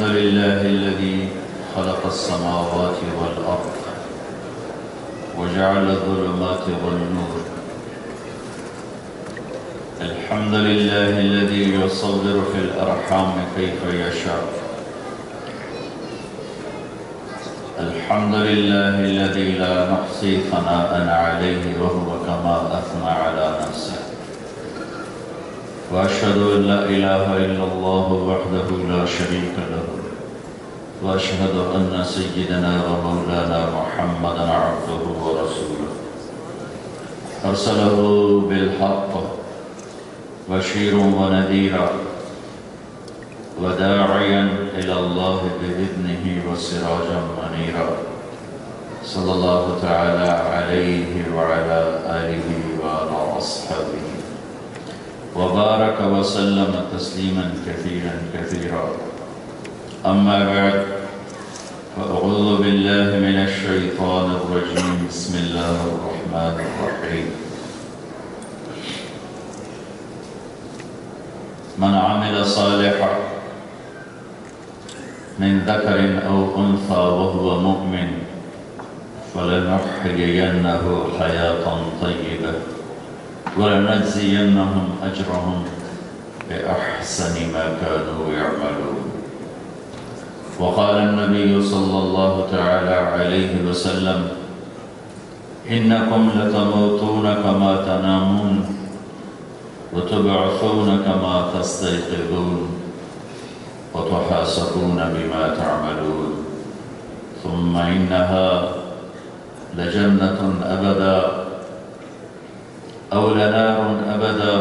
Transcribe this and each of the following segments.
الحمد لله الذي خلق السماوات والأرض وجعل الظلمات والنور. الحمد لله الذي يصور في الأرحام كيف يشاء. الحمد لله الذي لا نحصي ثناء عليه وهو كما أثنى على نفسه. وأشهد أن لا إله إلا الله وحده لا شريك له، وأشهد أن سيدنا ومولانا محمدا عبده ورسوله أرسله بالحق بشيرا ونذيرا وداعيا إلى الله بإذنه وسراجا منيرا، صلى الله تعالى عليه وعلى آله وعلى أصحابه وبارك وسلم تسليما كثيرا كثيرا. أما بعد، فأعوذ بالله من الشيطان الرجيم. بسم الله الرحمن الرحيم. من عمل صالحا من ذكر أو أنثى وهو مؤمن فلنحيينه حياة طيبة ولنجزينهم أجرهم بأحسن ما كانوا يعملون. وقال النبي صلى الله تعالى عليه وسلم: إنكم لتموتون كما تنامون وتبعثون كما تستيقظون وتحاسبون بما تعملون، ثم إنها لجنة أبدا أو لنار أبدا.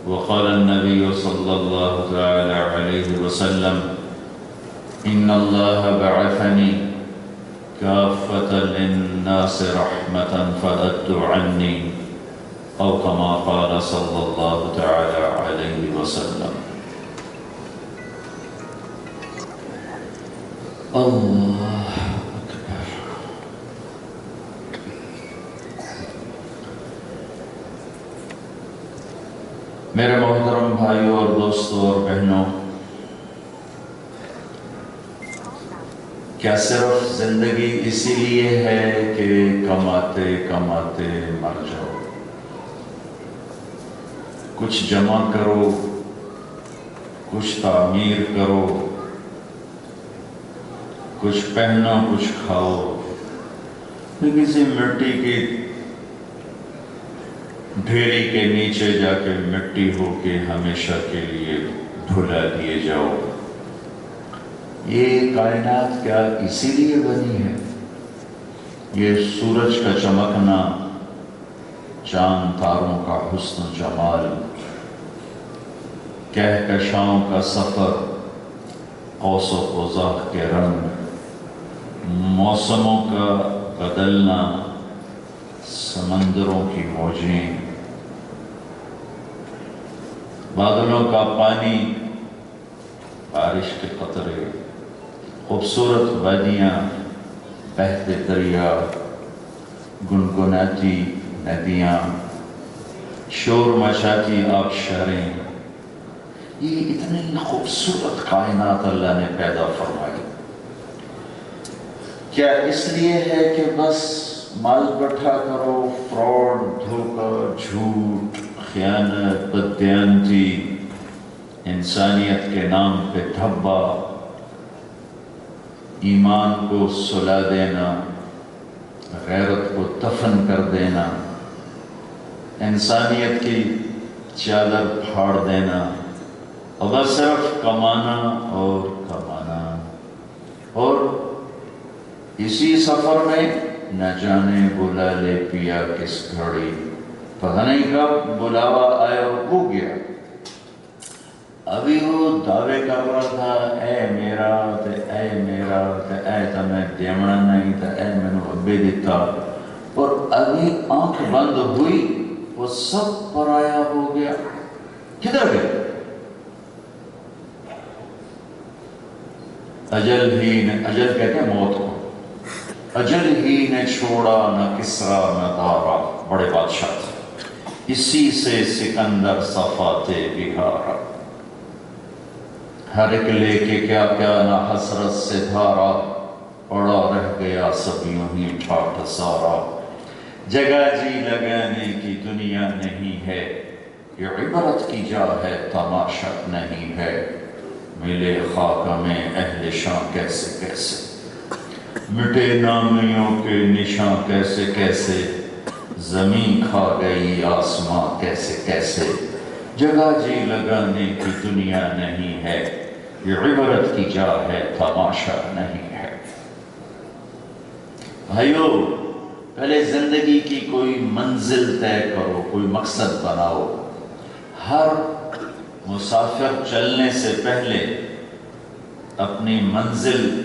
وقال النبي صلى الله تعالى عليه وسلم: إن الله بعثني كافة للناس رحمة فأدوا عني، أو كما قال صلى الله تعالى عليه وسلم. اللہ اکبر. میرے محترم بھائیوں اور دوستوں اور بہنوں، کیا صرف زندگی اسی لیے ہے کہ کماتے کماتے مر جاؤ؟ کچھ جمع کرو، کچھ تعمیر کرو، کچھ پہنو، کچھ کھاؤ، کسی مٹی کی ڈھیری کے نیچے جا کے مٹی ہو کے ہمیشہ کے لیے دھلا دیے جاؤ؟ یہ کائنات کیا اسی لیے بنی ہے؟ یہ سورج کا چمکنا، چاند تاروں کا حسن و جمال، کہکشاؤں کا سفر، قوس و قزح کے رنگ، موسموں کا بدلنا، سمندروں کی موجیں، بادلوں کا پانی، بارش کے قطرے، خوبصورت وادیاں، بہتے دریا، گنگناتی ندیاں، شور مچاتی آبشاریں، یہ اتنی خوبصورت کائنات اللہ نے پیدا فرمائی. کیا اس لیے ہے کہ بس مال بٹھا کرو، فراڈ، دھوکہ، جھوٹ، خیانت، بددیانتی، انسانیت کے نام پہ دھبا، ایمان کو سلا دینا، غیرت کو دفن کر دینا، انسانیت کی چادر پھاڑ دینا، اور بس صرف کمانا اور کمانا، اور اسی سفر میں نہ جانے بلا لے پیا کس گھڑی، پتہ نہیں کب بلاوا آیا اور ہو گیا. ابھی وہ دعوے کر رہا تھا، اے میرا تے اے میرا تے اے تمہیں دیمنا نہیں تے اے میں نے ابے دیتا، اور ابھی آنکھ بند ہوئی وہ سب پرایا ہو گیا. کدھر گئے؟ اجل کہتے ہیں موت کو. اجل ہی نے چھوڑا نہ کسرا نہ دارا، بڑے بادشاہ تھے، اسی سے سکندر صفاتے بہارا. ہر ایک لے کے کیا کیا نہ حسرت سے دھارا، پڑا رہ گیا سب یوں ہی ٹھاٹھ سارا۔ جگہ جی لگانے کی دنیا نہیں ہے، یہ عبرت کی جا ہے تماشا نہیں ہے۔ ملے خاک میں اہل شاں کیسے کیسے، مٹے نامیوں کے نشاں کیسے کیسے، زمین کھا گئی آسماں کیسے کیسے۔ جگہ جی لگانے کی دنیا نہیں ہے، یہ عبرت کی جا ہے تماشا نہیں ہے۔ بھائیو، پہلے زندگی کی کوئی منزل طے کرو، کوئی مقصد بناؤ۔ ہر مسافر چلنے سے پہلے اپنی منزل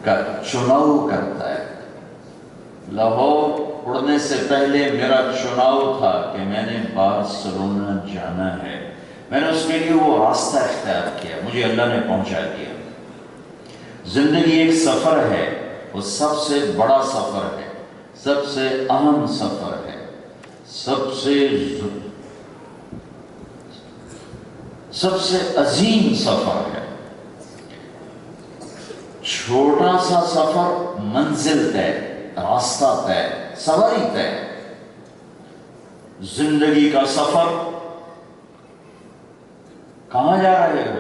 کا چناؤ کرتا ہے۔ لاہور اڑنے سے پہلے میرا چناؤ تھا کہ میں نے بارسلونا جانا ہے۔ میں نے اس کے لیے وہ راستہ اختیار کیا، مجھے اللہ نے پہنچا دیا۔ زندگی ایک سفر ہے، وہ سب سے بڑا سفر ہے، سب سے اہم سفر ہے، سب سے عظیم سفر ہے۔ چھوٹا سا سفر، منزل طے، راستہ طے، سواری طے۔ زندگی کا سفر، کہاں جا رہے ہو،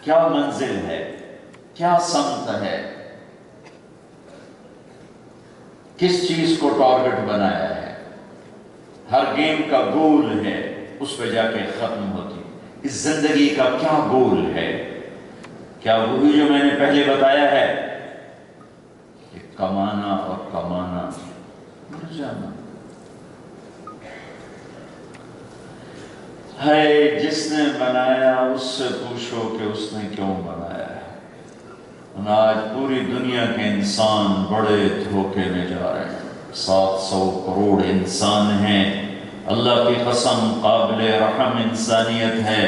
کیا منزل ہے، کیا سمت ہے، کس چیز کو ٹارگٹ بنایا ہے۔ ہر گیم کا گول ہے، اس پہ جا کے ختم ہوتی۔ اس زندگی کا کیا گول ہے؟ کیا وہی جو میں نے پہلے بتایا ہے کہ کمانا اور کمانا، مر جانا؟ ہے جس نے بنایا اس سے پوچھو کہ اس نے کیوں بنایا ہے۔ آج پوری دنیا کے انسان بڑے دھوکے میں جا رہے ہیں۔ 700 کروڑ انسان ہیں، اللہ کی قسم قابل رحم انسانیت ہے۔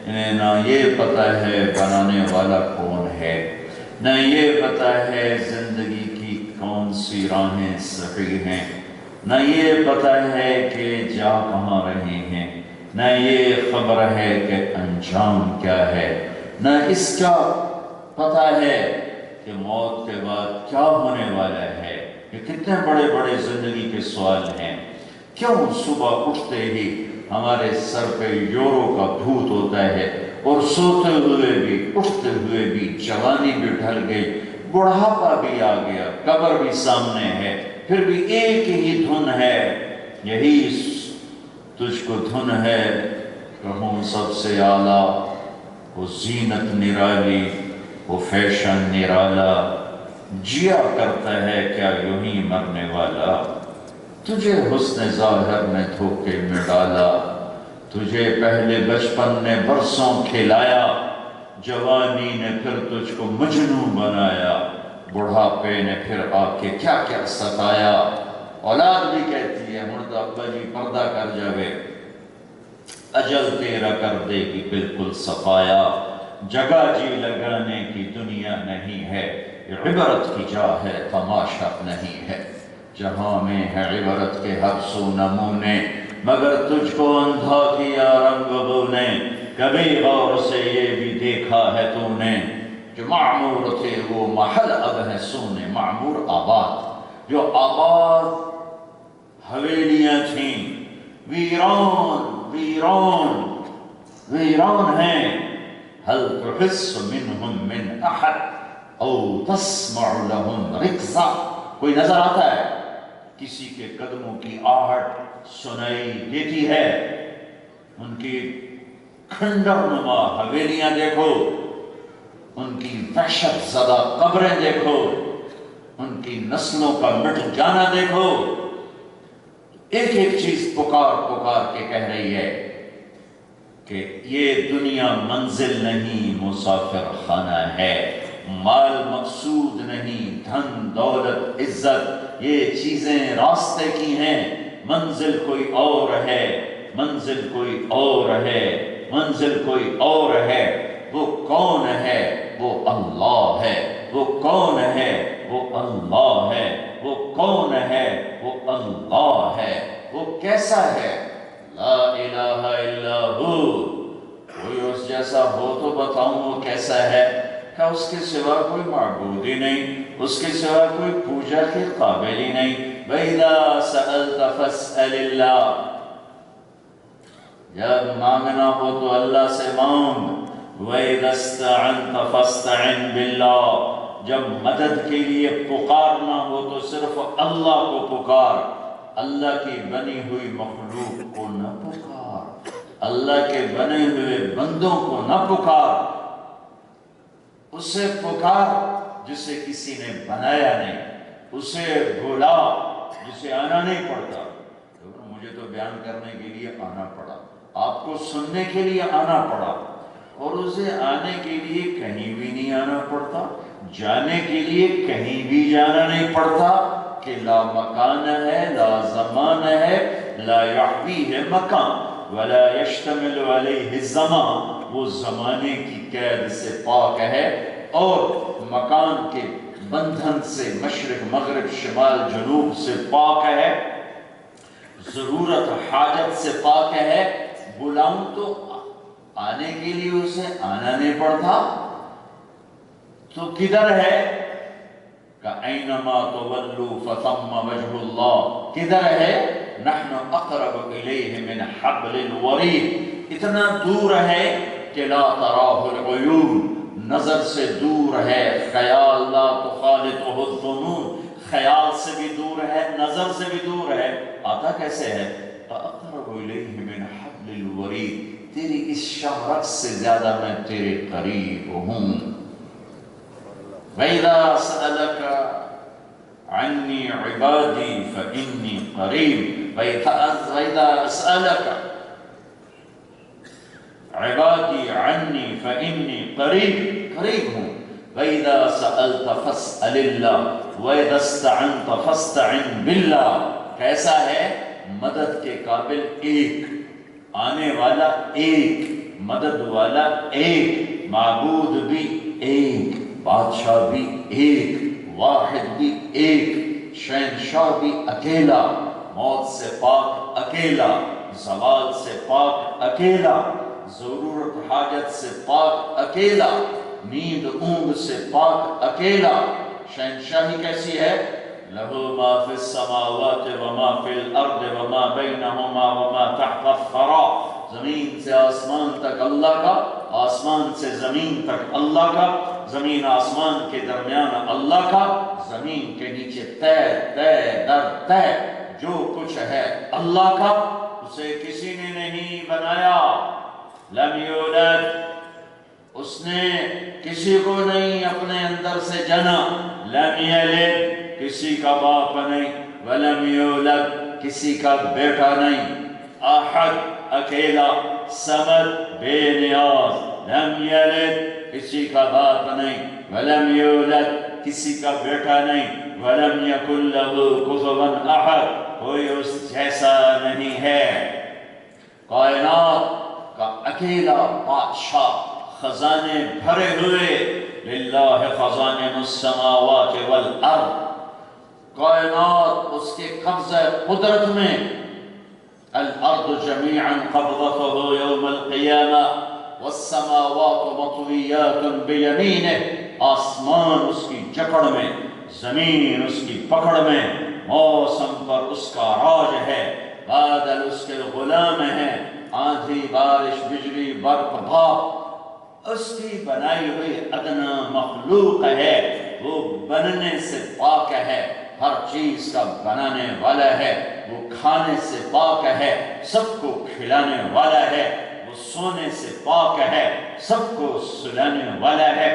انہیں نہ یہ پتہ ہے بنانے والا کون ہے، نہ یہ پتہ ہے زندگی کی کون سی راہیں صحیح ہیں، نہ یہ پتہ ہے کہ جا کہاں رہے ہیں، نہ یہ خبر ہے کہ انجام کیا ہے، نہ اس کا پتہ ہے کہ موت کے بعد کیا ہونے والا ہے۔ یہ کتنے بڑے بڑے زندگی کے سوال ہیں۔ کیوں صبح اٹھتے ہی ہمارے سر پہ یورو کا بھوت ہوتا ہے، اور سوتے ہوئے بھی اٹھتے ہوئے بھی جوانی بھی ڈھل گئی، بڑھاپا بھی آ گیا، قبر بھی سامنے ہے، پھر بھی ایک ہی دھن ہے، یہی تجھ کو دھن ہے، کہوں سب سے اعلیٰ، وہ زینت نرالی، وہ فیشن نرالا، جیا کرتا ہے کیا یوں ہی مرنے والا۔ تجھے حسن ظاہر نے دھوکے میں ڈالا، تجھے پہلے بچپن نے برسوں کھلایا، جوانی نے پھر تجھ کو مجنوں بنایا، بڑھاپے نے پھر آ کے کیا کیا ستایا۔ اولاد بھی کہتی ہے مردہ ابا جی پردہ کر جاوے، اجل تیرا کر دے گی بالکل صفایا۔ جگہ جی لگانے کی دنیا نہیں ہے، یہ عبرت کی جا ہے تماشا نہیں ہے۔ جہاں میں ہے عبرت کے ہر سو نمونے، مگر تجھ کو اندھا کیا رنگ بو نے، کبھی غور سے یہ بھی دیکھا ہے تو نے، جو معمور تھے وہ محل اب ہے سونے۔ معمور آباد، جو آباد حویلیاں تھیں، ویران ویران ویران ہیں۔ هل تحس منهم من احد او تسمع لهم رکزا، کوئی نظر آتا ہے؟ کسی کے قدموں کی آہٹ سنائی دیتی ہے؟ ان کی کھنڈر نما حویلیاں دیکھو، ان کی وحشت زدہ قبریں دیکھو، ان کی نسلوں کا مٹ جانا دیکھو۔ ایک ایک چیز پکار پکار کے کہہ رہی ہے کہ یہ دنیا منزل نہیں، مسافر خانہ ہے۔ مال مقصود نہیں، دھن دولت عزت یہ چیزیں راستے کی ہیں، منزل کوئی اور ہے، منزل کوئی اور ہے، منزل کوئی اور ہے۔ وہ کون ہے؟ وہ اللہ ہے۔ وہ کون ہے؟ وہ اللہ ہے۔ وہ کون ہے؟ وہ اللہ ہے۔ وہ کیسا ہے؟ لا الہ الا ہو، کوئی اس جیسا ہو تو بتاؤں وہ کیسا ہے؟ کہ اس کے سوا کوئی معبود ہی نہیں، اس کے سوا کوئی پوجا کے قابل ہی نہیں۔ وَإِذَا سَأَلْتَ فَاسْأَلِ اللَّهِ، جب مانگنا ہو تو اللہ سے مانگ۔ وَإِذَا اسْتَعَنْتَ فَاسْتَعِنْ بِاللَّهِ، جب مدد کے لیے پکارنا ہو تو صرف اللہ کو پکار، اللہ کی بنی ہوئی مخلوق کو نہ پکار، اللہ کے بنے ہوئے بندوں کو نہ پکار، اسے پکار جسے کسی نے بنایا نہیں، اسے بھولا جسے آنا نہیں پڑتا۔ مجھے تو بیان کرنے کے لیے آنا پڑا، آپ کو سننے کے لیے آنا پڑا، اور اسے آنے کے لیے کہیں بھی نہیں آنا پڑتا، جانے کے لیے کہیں بھی جانا نہیں پڑتا، کہ لا مکان ہے، لا زمان ہے، لا یحویہ مکان ولا یشتمل علیہ الزمان، وہ زمانے کی قید سے پاک ہے اور مکان کے بندھن سے، مشرق مغرب شمال جنوب سے پاک ہے، ضرورت حاجت سے پاک ہے۔ بلاؤں تو آنے کے لیے اسے آنا نہیں پڑتا، تو کدھر ہے؟ کَأَيْنَمَا تُوَلُّوا فَثَمَّ وَجْهُ اللَّهِ، کدھر ہے؟ نَحْنُ أَقْرَبُ إِلَيْهِ مِنْ حَبْلِ الْوَرِيدِ، اتنا دور ہے کہ لا تراہ العیون، نظر سے دور ہے، خیال لا تخالطہ الظنون، خیال سے بھی دور ہے، نظر سے بھی دور ہے، آتا کیسے ہے؟ اقرب الیہ من حبل الورید، تیری اس شہرت سے زیادہ میں تیرے قریب ہوں۔ وَإِذَا سَأَلَكَ عَنِّي عِبَادِي فَإِنِّي قَرِيب، وَإِذَا سَأَلَكَ عبادی عنی فإنی قریب، قریب ہوں۔ وَإِذَا سَأَلْتَ فَاسْأَلِ اللَّهِ وَإِذَا اسْتَعَنْتَ فَاسْتَعِنْ بِاللَّهِ، کیسا ہے؟ مدد کے قابل ایک، آنے والا ایک، مدد والا ایک، معبود بھی ایک، بادشاہ بھی ایک، واحد بھی ایک، شہنشاہ بھی اکیلا، موت سے پاک اکیلا، زوال سے پاک اکیلا، ضرورت حاجت سے پاک اکیلا، نیند اونگ سے پاک اکیلا۔ شہنشاہی کیسی ہے؟ لہو ما فی السماوات وما فی الارض وما بینہما وما تحت الثری، زمین سے آسمان تک اللہ کا، آسمان سے زمین تک اللہ کا، زمین آسمان کے درمیان اللہ کا، زمین کے نیچے تے تے در تے جو کچھ ہے اللہ کا، اسے کسی نے نہیں بنایا۔ لم یولد، اس نے کسی کو نہیں اپنے اندر سے جنا۔ لم یلد، کسی کا باپ نہیں، ولم یولد، کسی کا بیٹا نہیں۔ احد، اکیلا، صمد، بے نیاز۔ لم یلد، کسی کا باپ نہیں، ولم یولد، کسی کا بیٹا نہیں، ولم یکن لہ کفوا احد، کوئی اس جیسا نہیں ہے۔ کائنات کا اکیلا بادشاہ، خزانے بھرے ہوئے، للہ خزائن السماوات والارض، کائنات اس کے قبضہ قدرت میں، الارض جمیعا قبضته یوم القیامہ والسماوات مطویات بیمینہ، آسمان اس کی جکڑ میں، زمین اس کی پکڑ میں، موسم پر اس کا راج ہے، بادل اس کے غلام ہیں، آندھی بارش بجلی برق بھاپ اس کی بنائی ہوئی ادنا مخلوق ہے، وہ بننے سے پاک ہے، ہر چیز کا بنانے والا ہے، وہ کھانے سے پاک ہے، سب کو کھلانے والا ہے، وہ سونے سے پاک ہے، سب کو سلانے والا ہے،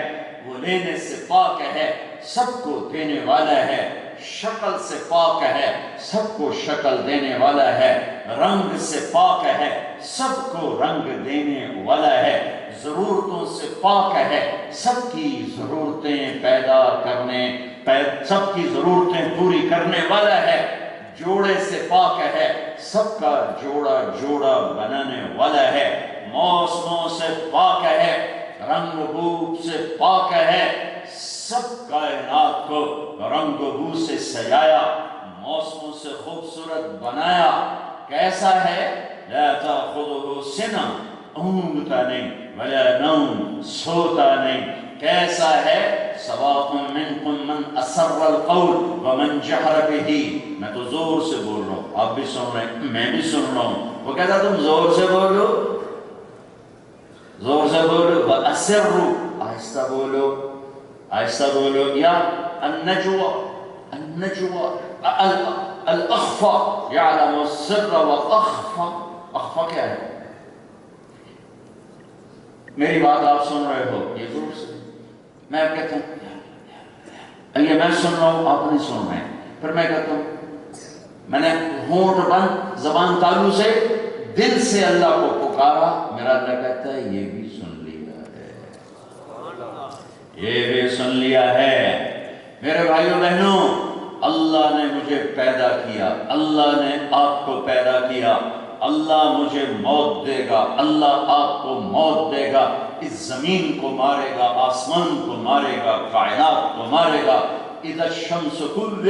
وہ لینے سے پاک ہے، سب کو دینے والا ہے، شکل سے پاک ہے، سب کو شکل دینے والا ہے، رنگ سے پاک ہے، سب کو رنگ دینے والا ہے، ضرورتوں سے پاک ہے، سب کی ضرورتیں پیدا کرنے، سب کی ضرورتیں پوری کرنے والا ہے، جوڑے سے پاک ہے، سب کا جوڑا جوڑا بنانے والا ہے، موسموں سے پاک ہے، رنگ بو سے پاک ہے، سب کائنات کو رنگ و بو سے سجایا، موسموں سے خوبصورت بنایا۔ کیسا ہے؟ لا تأخذہ سنہ، اونگتا نہیں، ولا نوم، سوتا نہیں. کیسا ہے؟ سواء منکم من اسر القول ومن جہر بہ. میں تو زور سے بول رہا ہوں، آپ بھی سن رہے ہیں، میں بھی سن رہا ہوں. وہ کہتا تم زور سے بولو، زور سے بولو. وَأَسِرُّ، آہستہ بولو، آہستہ بولو. یا النجوى، النجوى الاخفى يعلم السر واخفى. اخفى کیا ہے؟ میری بات آپ سن رہے ہو، یہ زور سے. میں اب کہتا ہوں یہ میں سن رہا ہوں، آپ نہیں سن رہے ہیں. پھر میں کہتا ہوں، میں نے ہونٹ بند زبان تالو سے دل سے اللہ کو پکارا. میرا اللہ کہتا ہے یہ بھی سن لیا ہے، یہ بھی سن لیا ہے. میرے بھائیوں بہنوں، اللہ نے مجھے پیدا کیا، اللہ نے آپ کو پیدا کیا. اللہ مجھے موت دے گا، اللہ آپ کو موت دے گا. اس زمین کو مارے گا، آسمان کو مارے گا، کائنات کو مارے گا. اذا الشمس کورت،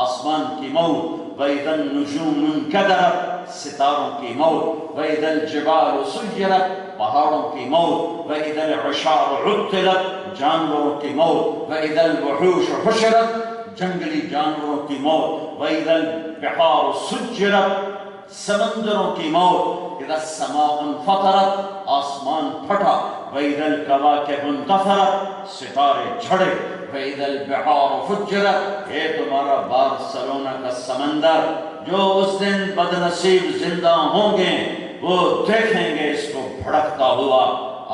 آسمان کی موت. وَإِذَا النُّجُومُ انْكَدَرَتْ، ستاروں کی موت. وَإِذَا الْجِبَالُ سُيِّرَتْ، پہاڑوں کی موت. وَإِذَا الْعِشَارُ عُطِّلَتْ، جانوروں کی موت. وَإِذَا الْوُحُوشُ حُشِرَتْ، جنگلی جانوروں کی موت. وَإِذَا الْبِحَارُ سُجِّرَتْ، سمندروں کی موت. اذا السماء انفطرت، آسمان پھٹا. وَإِذَا الْكَوَاكِبُ انْتَثَرَتْ، ستارے جھڑے. وَإِذَا الْبِحَارُ فُجِّرَتْ، اے تمہارا بارسلونا کا سمندر. جو اس دن بدنصیب زندہ ہوں گے وہ دیکھیں گے اس کو بھڑکتا ہوا.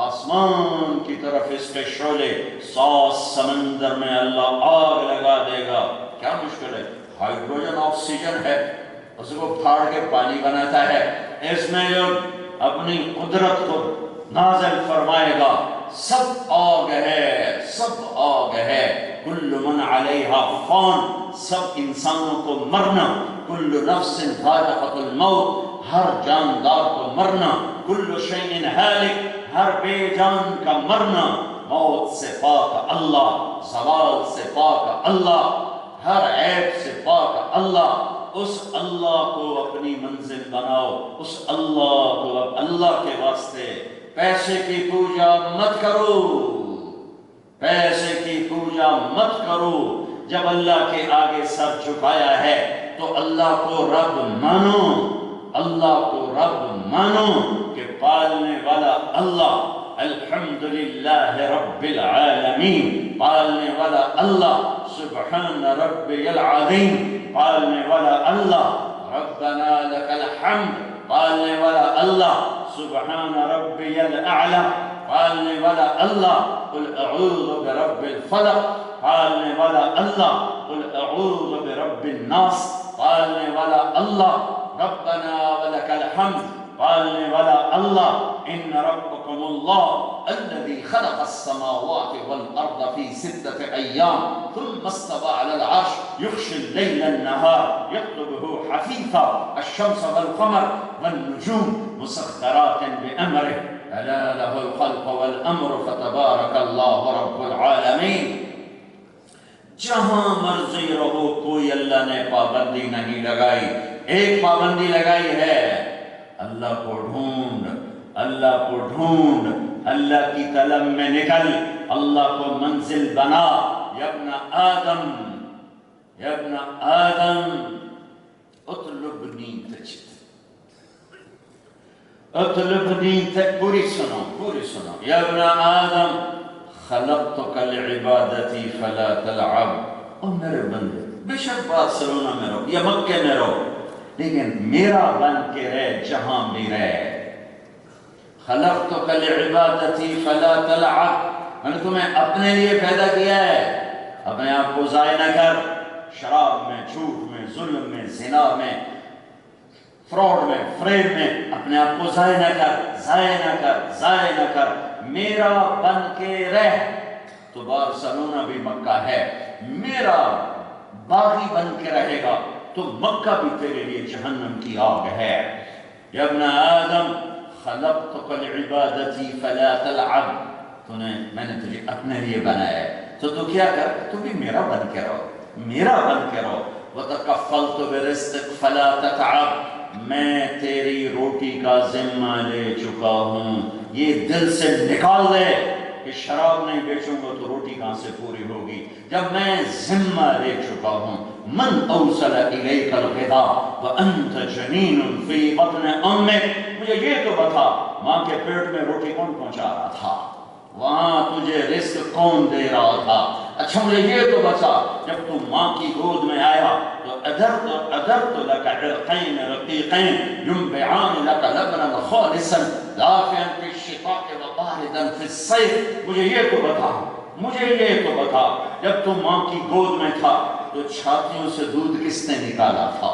آسمان کی طرف اس کے شعلے. 100 سمندر میں اللہ آگ لگا دے گا. کیا مشکل ہے؟ ہائیڈروجن آکسیجن ہے، اس کو پھاڑ کے پانی بناتا ہے. اس میں جو اپنی قدرت کو نازل فرمائے گا. سب آگ ہے، سب آگ ہے. کل من علیہا فان، سب انسانوں کو مرنا. کل نفس ذائقۃ الموت، ہر جاندار کو مرنا. کل شیء ہالک، ہر بے جان کا مرنا. موت سے پاک اللہ، زوال سے پاک اللہ، ہر عیب سے پاک اللہ. اس اللہ کو اپنی منزل بناؤ، اس اللہ کو اللہ کے واسطے. پیسے کی پوجا مت کرو، پیسے کی پوجا مت کرو. جب اللہ کے آگے سر جھکایا ہے تو اللہ کو رب مانو، اللہ کو رب مانو کہ پالنے والا اللہ. الحمدللہ رب العالمین، پالنے والا اللہ. سبحان ربی العظیم، پالنے والا اللہ. ربنا لک الحمد، پالنے والا اللہ. سبحان ربی الاعلی، پالنے والا اللہ. قل اعوذ برب الفلق، پالنے والا اللہ. قل اعوذ برب الناس، پالنے والا اللہ. ربنا ولک الحمد، پالنے والا اللہ. ان ربکم اللہ الذی خلق السماوات والارض فی 6 ایام ثم استوى على العرش یغشی اللیل النہار یطلبه حثیثا الشمس والقمر والنجوم مسخرات بامرہ الا له الخلق والامر فتبارک اللہ رب العالمین. جہاں مرضی رہو، کوئی اللہ نے پابندی نہیں لگائی. ایک پابندی لگائی ہے، اللہ کو ڈھونڈ، اللہ کو ڈھونڈ، اللہ کی طلب میں نکل، اللہ کو منزل بنا. یا ابن آدم، یا ابن آدم اطلبنی تجد، اطلبنی تجد. پوری سنو، پوری سنو. یا ابن آدم خلقتک لعبادتی فلا تلعب. او میرے بندے، بے شک بارسلونا میں رہو یا مکے میں رہو، لیکن میرا بن کے رہ جہاں بھی رہ. خلقتک لعبادتی فلا تلعب، میں نے تمہیں اپنے لیے پیدا کیا ہے، اپنے آپ کو ضائع نہ کر. شراب میں، جھوٹ میں، ظلم میں، زنا میں، فراڈ میں، فریب میں اپنے آپ کو ضائع نہ کر، ضائع نہ کر، ضائع نہ کر. میرا بن کے رہ. تو بارسلونا بھی مکہ ہے. میرا باغی بن کے رہے گا تو مکہ بھی تیرے لیے جہنم کی آگ ہے. یا ابن آدم خلقتک لعبادتی فلا تلعب، میں نے تجھے اپنے لیے بنایا ہے تو تو کیا کر، تو بھی میرا بن کے رہو، میرا بن کے رہو. وتکفلت برزقک فلا تتعب، میں تیری روٹی کا ذمہ لے چکا ہوں. یہ دل سے نکال دے کہ شراب نہیں بیچوں گا تو روٹی کہاں سے پوری ہوگی. جب میں ذمہ لے چکا ہوں. من اوصل الیک الغذاء وانت جنین فی بطن امک. مجھے یہ تو بتا ماں کے پیٹ میں روٹی کون پہنچا رہا تھا؟ وہاں تجھے رزق کون دے رہا تھا؟ اچھا مجھے یہ تو بتا جب تو ماں کی گود میں آیا تو ادرت لك عرقین رقیقین ينبعان لك لبنا خالصا دافئا في الشتاء وباردا في الصيف. مجھے یہ تو بتا جب تو ماں کی گود میں تھا تو چھاتیوں سے دودھ کس نے نکالا تھا؟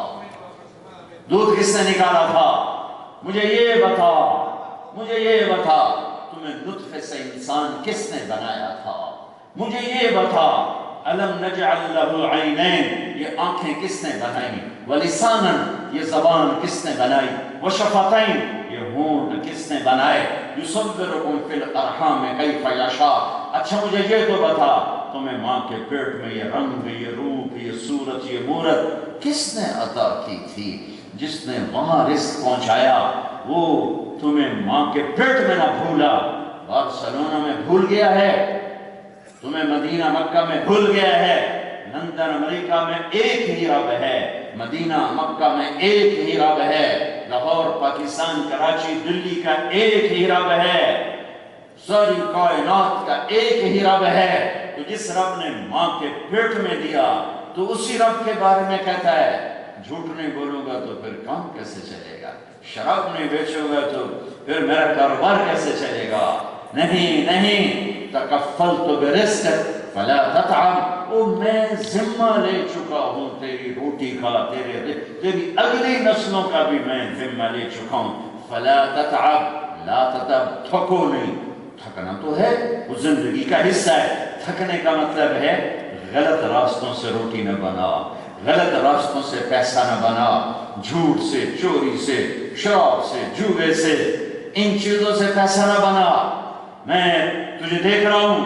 مجھے یہ بتا تمہیں نطفے سے انسان کس نے بنایا تھا؟ مجھے یہ بتا الم نجعل له عینین یہ آنکھیں کس نے بنائی؟ ولسانا یہ زبان کس نے بنائی؟ وشفتین یہ ہونٹ کس نے بنائے؟ یصورکم فی الارحام کیف یشاء. اچھا مجھے یہ تو بتا تمہیں ماں کے پیٹ میں یہ رنگ یہ روپ یہ صورت یہ مورت کس نے عطا کی تھی؟ جس نے وہاں رزق پہنچایا وہ تمہیں ماں کے پیٹ میں نہ بھولا. بارسلونا میں بھول گیا ہے، تمہیں مدینہ مکہ میں بھول گیا ہے. لندن امریکہ میں ایک ہی رب ہے، مدینہ مکہ میں ایک ہی رب ہے، لاہور پاکستان کراچی دلی کا ایک ہی رب ہے، ساری کائنات کا ایک ہی رب ہے. تو جس رب نے ماں کے پیٹ میں دیا تو اسی رب کے بارے میں کہتا ہے جھوٹ نہیں بولوں گا تو پھر کام کیسے چلے گا؟ شراب نہیں بیچوں گا تو پھر میرا کاروبار کیسے چلے گا؟ نہیں تکفلت برزقک فلا تتعب. او میں ذمہ لے چکا ہوں تیری روٹی کا، تیری اگلی نسلوں کا بھی میں ذمہ لے چکا ہوں. فلا تتعب لا تتعب تھکو نہیں. تھکنا تو ہے وہ زندگی کا حصہ ہے. تھکنے کا مطلب ہے غلط راستوں سے روٹی نہ بنا، غلط راستوں سے پیسہ نہ بنا، جھوٹ سے چوری سے شراب سے جوے سے ان چیزوں سے پیسہ نہ بنا. میں تجھے دیکھ رہا ہوں،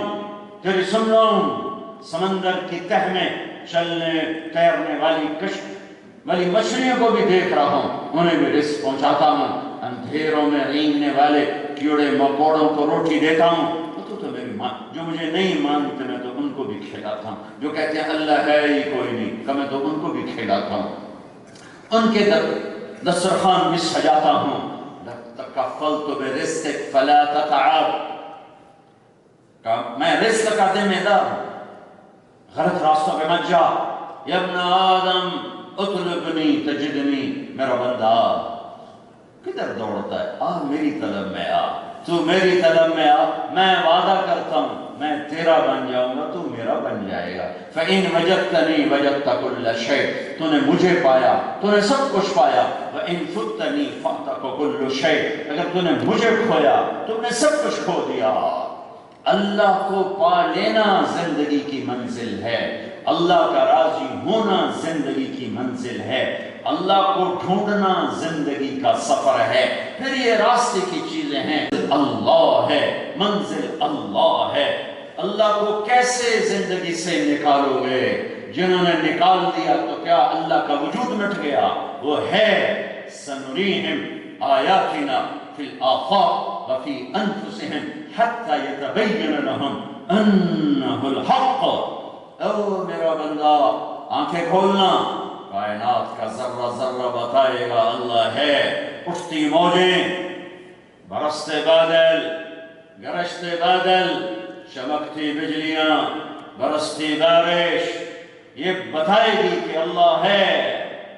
تیری سن رہا ہوں، سمندر کی تہ میں چلنے تیرنے والی مچھلیوں کو بھی دیکھ رہا ہوں، انہیں بھی رزق پہنچاتا ہوں. اندھیروں میں رینگنے والے کیڑے مکوڑوں کو روٹی دیتا ہوں. تو میری ماں جو مجھے نہیں مانتے میں تو ان کو بھی کھلاتا ہوں، جو کہتے ہیں اللہ ہے ہی کوئی نہیں کہ میں تو ان کو بھی کھلاتا ہوں، ان کے دسترخوان بھی سجاتا ہوں. تکفلت برزقک فلا تتعب. میں رزق کا ذمہ دار ہوں، غلط راستوں پہ مت جا. یا ابن آدم اطلبنی تجدنی. میرا بندہ کدھر دوڑتا ہے؟ آ میری طلب میں آ، تو میری طلب میں آ. میں وعدہ کرتا ہوں میں تیرا بن جاؤں گا تو میرا بن جائے گا. فَإِن وَجَدْتَنِي وَجَدْتَ كُلَّ شَيْءٍ. تو نے مجھے پایا تو نے سب کچھ پایا. وَإِن فُتَّنِي فَأْتَكَ كُلُّ شَيْءٍ. اگر تو نے مجھے کھویا تو نے سب کچھ کھو دیا. اللہ کو پا لینا زندگی کی منزل ہے، اللہ کا راضی ہونا زندگی کی منزل ہے، اللہ کو ڈھونڈنا زندگی کا سفر ہے. پھر یہ راستے کی چیزیں ہیں. اللہ ہے، منزل اللہ ہے. اللہ کو کیسے زندگی سے نکالو گے؟ جنہوں نے نکال دیا تو کیا اللہ کا وجود مٹ گیا؟ وہ ہے سنریہم آیاتنا فی الآفاق وفی انفسہم حتی یتبین لہم انہ الحق. او میرا بندہ آنکھیں کھولنا، کائنات کا ذرہ ذرہ بتائے گا اللہ ہے. اٹھتی موجیں، برستے بادل، گرجتے بادل، چمکتی بجلیاں، برستی بارش، یہ بتائے گی کہ اللہ ہے،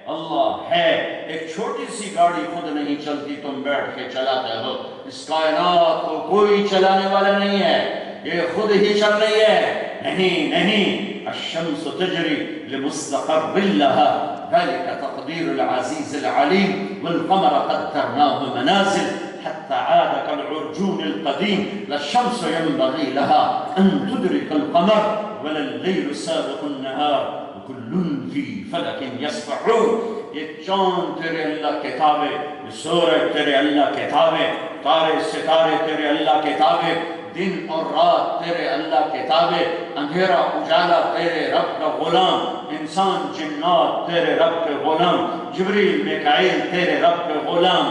اللہ ہے. ایک چھوٹی سی گاڑی خود نہیں چلتی، تم بیٹھ کے چلاتے ہو. اس کائنات کو کوئی چلانے والا نہیں ہے، یہ خود ہی چل رہی ہے. نہیں الشمس تجری لمستقر لها ذلك تقدير العزيز العليم والقمر قدرناه منازل حتى عاد كالعرجون القديم. لا الشمس ينبغي لها أن تدرك القمر ولا الليل سابق النهار وكل في فلك يسبحون. یہ چاند تیرے اللہ کتاب ہے، یہ سورج تیرے اللہ کتاب ہے، تارے ستارے تیرے اللہ کتاب ہے، دن اور رات تیرے اللہ کتاب ہے، اندھیرا اجالا تیرے رب کا غلام. انسان جنات تیرے رب کے غلام، جبریل میکائیل تیرے رب کے غلام،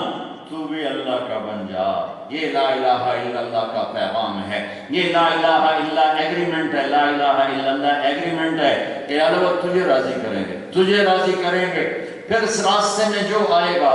تو بھی اللہ کا بن جا۔ یہ لا الہ الا اللہ کا پیغام ہے، یہ لا الہ الا ایگریمنٹ ہے، لا الہ الا اللہ ایگریمنٹ ہے کہ اللہ تجھے راضی کریں گے، تجھے راضی کریں گے۔ پھر اس راستے میں جو آئے گا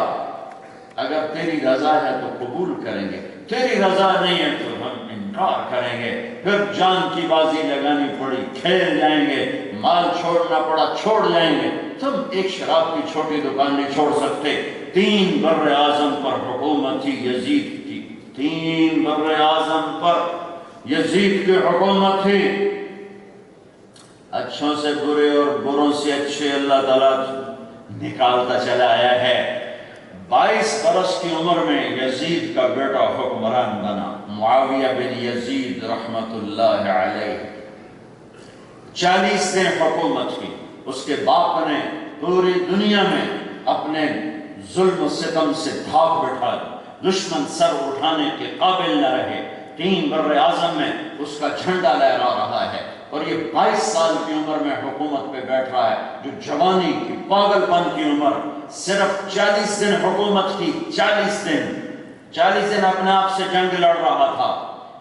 اگر تیری رضا ہے تو قبول کریں گے، تیری رضا نہیں ہے تو ہم انکار کریں گے۔ پھر جان کی بازی لگانی پڑی، کھیل جائیں گے، مال چھوڑنا پڑا چھوڑ جائیں گے۔ تم ایک شراب کی چھوٹی دکان نہیں چھوڑ سکتے۔ 3 بر اعظم پر حکومت تھی یزید کی، 3 بر اعظم پر یزید کی حکومت تھی۔ اچھوں سے برے اور بروں سے اچھے اللہ تعالیٰ نکالتا چلا آیا ہے۔ 22 برس کی عمر میں یزید کا بیٹا حکمران بنا، معاویہ بن یزید رحمت اللہ علیہ۔ 40 دن حکومت کی۔ اس کے باپ نے پوری دنیا میں اپنے ظلم و ستم سے دھاک بٹھا دی، دشمن سر اٹھانے کے قابل نہ رہے۔ 3 بر اعظم میں اس کا جھنڈا لہرا رہا ہے، اور یہ 22 سال کی عمر میں حکومت پہ بیٹھ رہا ہے، جو جوانی کی پاگل پن کی عمر۔ صرف 40 دن حکومت کی، 40 دن اپنے آپ سے جنگ لڑ رہا تھا۔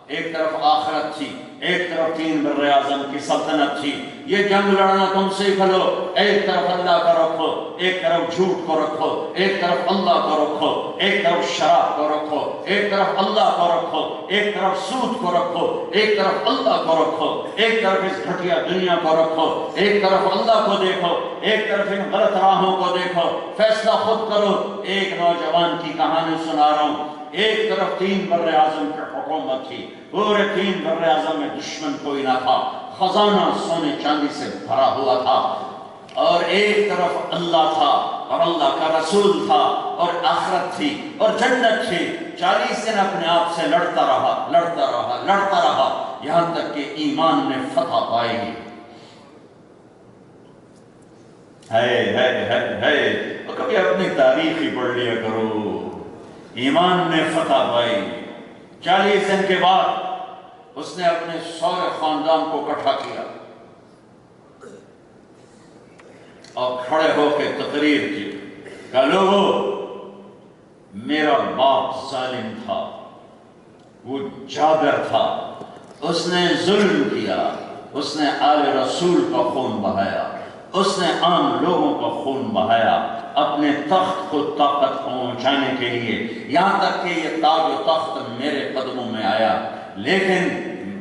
ایک طرف آخرت تھی، ایک طرف 3 بر اعظم کی سلطنت تھی۔ یہ جنگ لڑنا تم سے کھلو، ایک طرف اللہ کا رکھو، ایک طرف جھوٹ کو رکھو، ایک طرف اللہ کو رکھو، ایک طرف شراب کو رکھو، ایک طرف اللہ کو رکھو، ایک طرف سود کو رکھو، ایک طرف اللہ کو رکھو، ایک طرف اس گھٹیا دنیا کو رکھو، ایک طرف اللہ کو دیکھو، ایک طرف ان غلط راہوں کو دیکھو۔ فیصلہ خود کرو۔ ایک نوجوان کی کہانی سنا رہا ہوں۔ ایک طرف 3 بر اعظم کی حکومت تھی، پورے 3 بر اعظم میں دشمن کوئی نہ تھا، خزانہ سونے چاندی سے بھرا ہوا تھا، اور ایک طرف اللہ تھا اور اللہ کا رسول تھا، اور آخرت تھی اور جنت تھی۔ 40 دن اپنے آپ سے لڑتا رہا یہاں تک کہ ایمان نے فتح پائی۔ اور کبھی اپنی تاریخ ہی پڑھ لیا کرو۔ ایمان نے فتح پائی۔ 40 دن کے بعد اس نے اپنے سارے خاندان کو اکٹھا کیا اور کھڑے ہو کے تقریر کی کہ لوگو، میرا باپ ظالم تھا، وہ جابر تھا، اس نے ظلم کیا، اس نے آل رسول کا خون بہایا، اس نے عام لوگوں کا خون بہایا اپنے تخت کو طاقت پہنچانے کے لیے، یہاں تک کہ یہ تاج و تخت میرے قدموں میں آیا۔ لیکن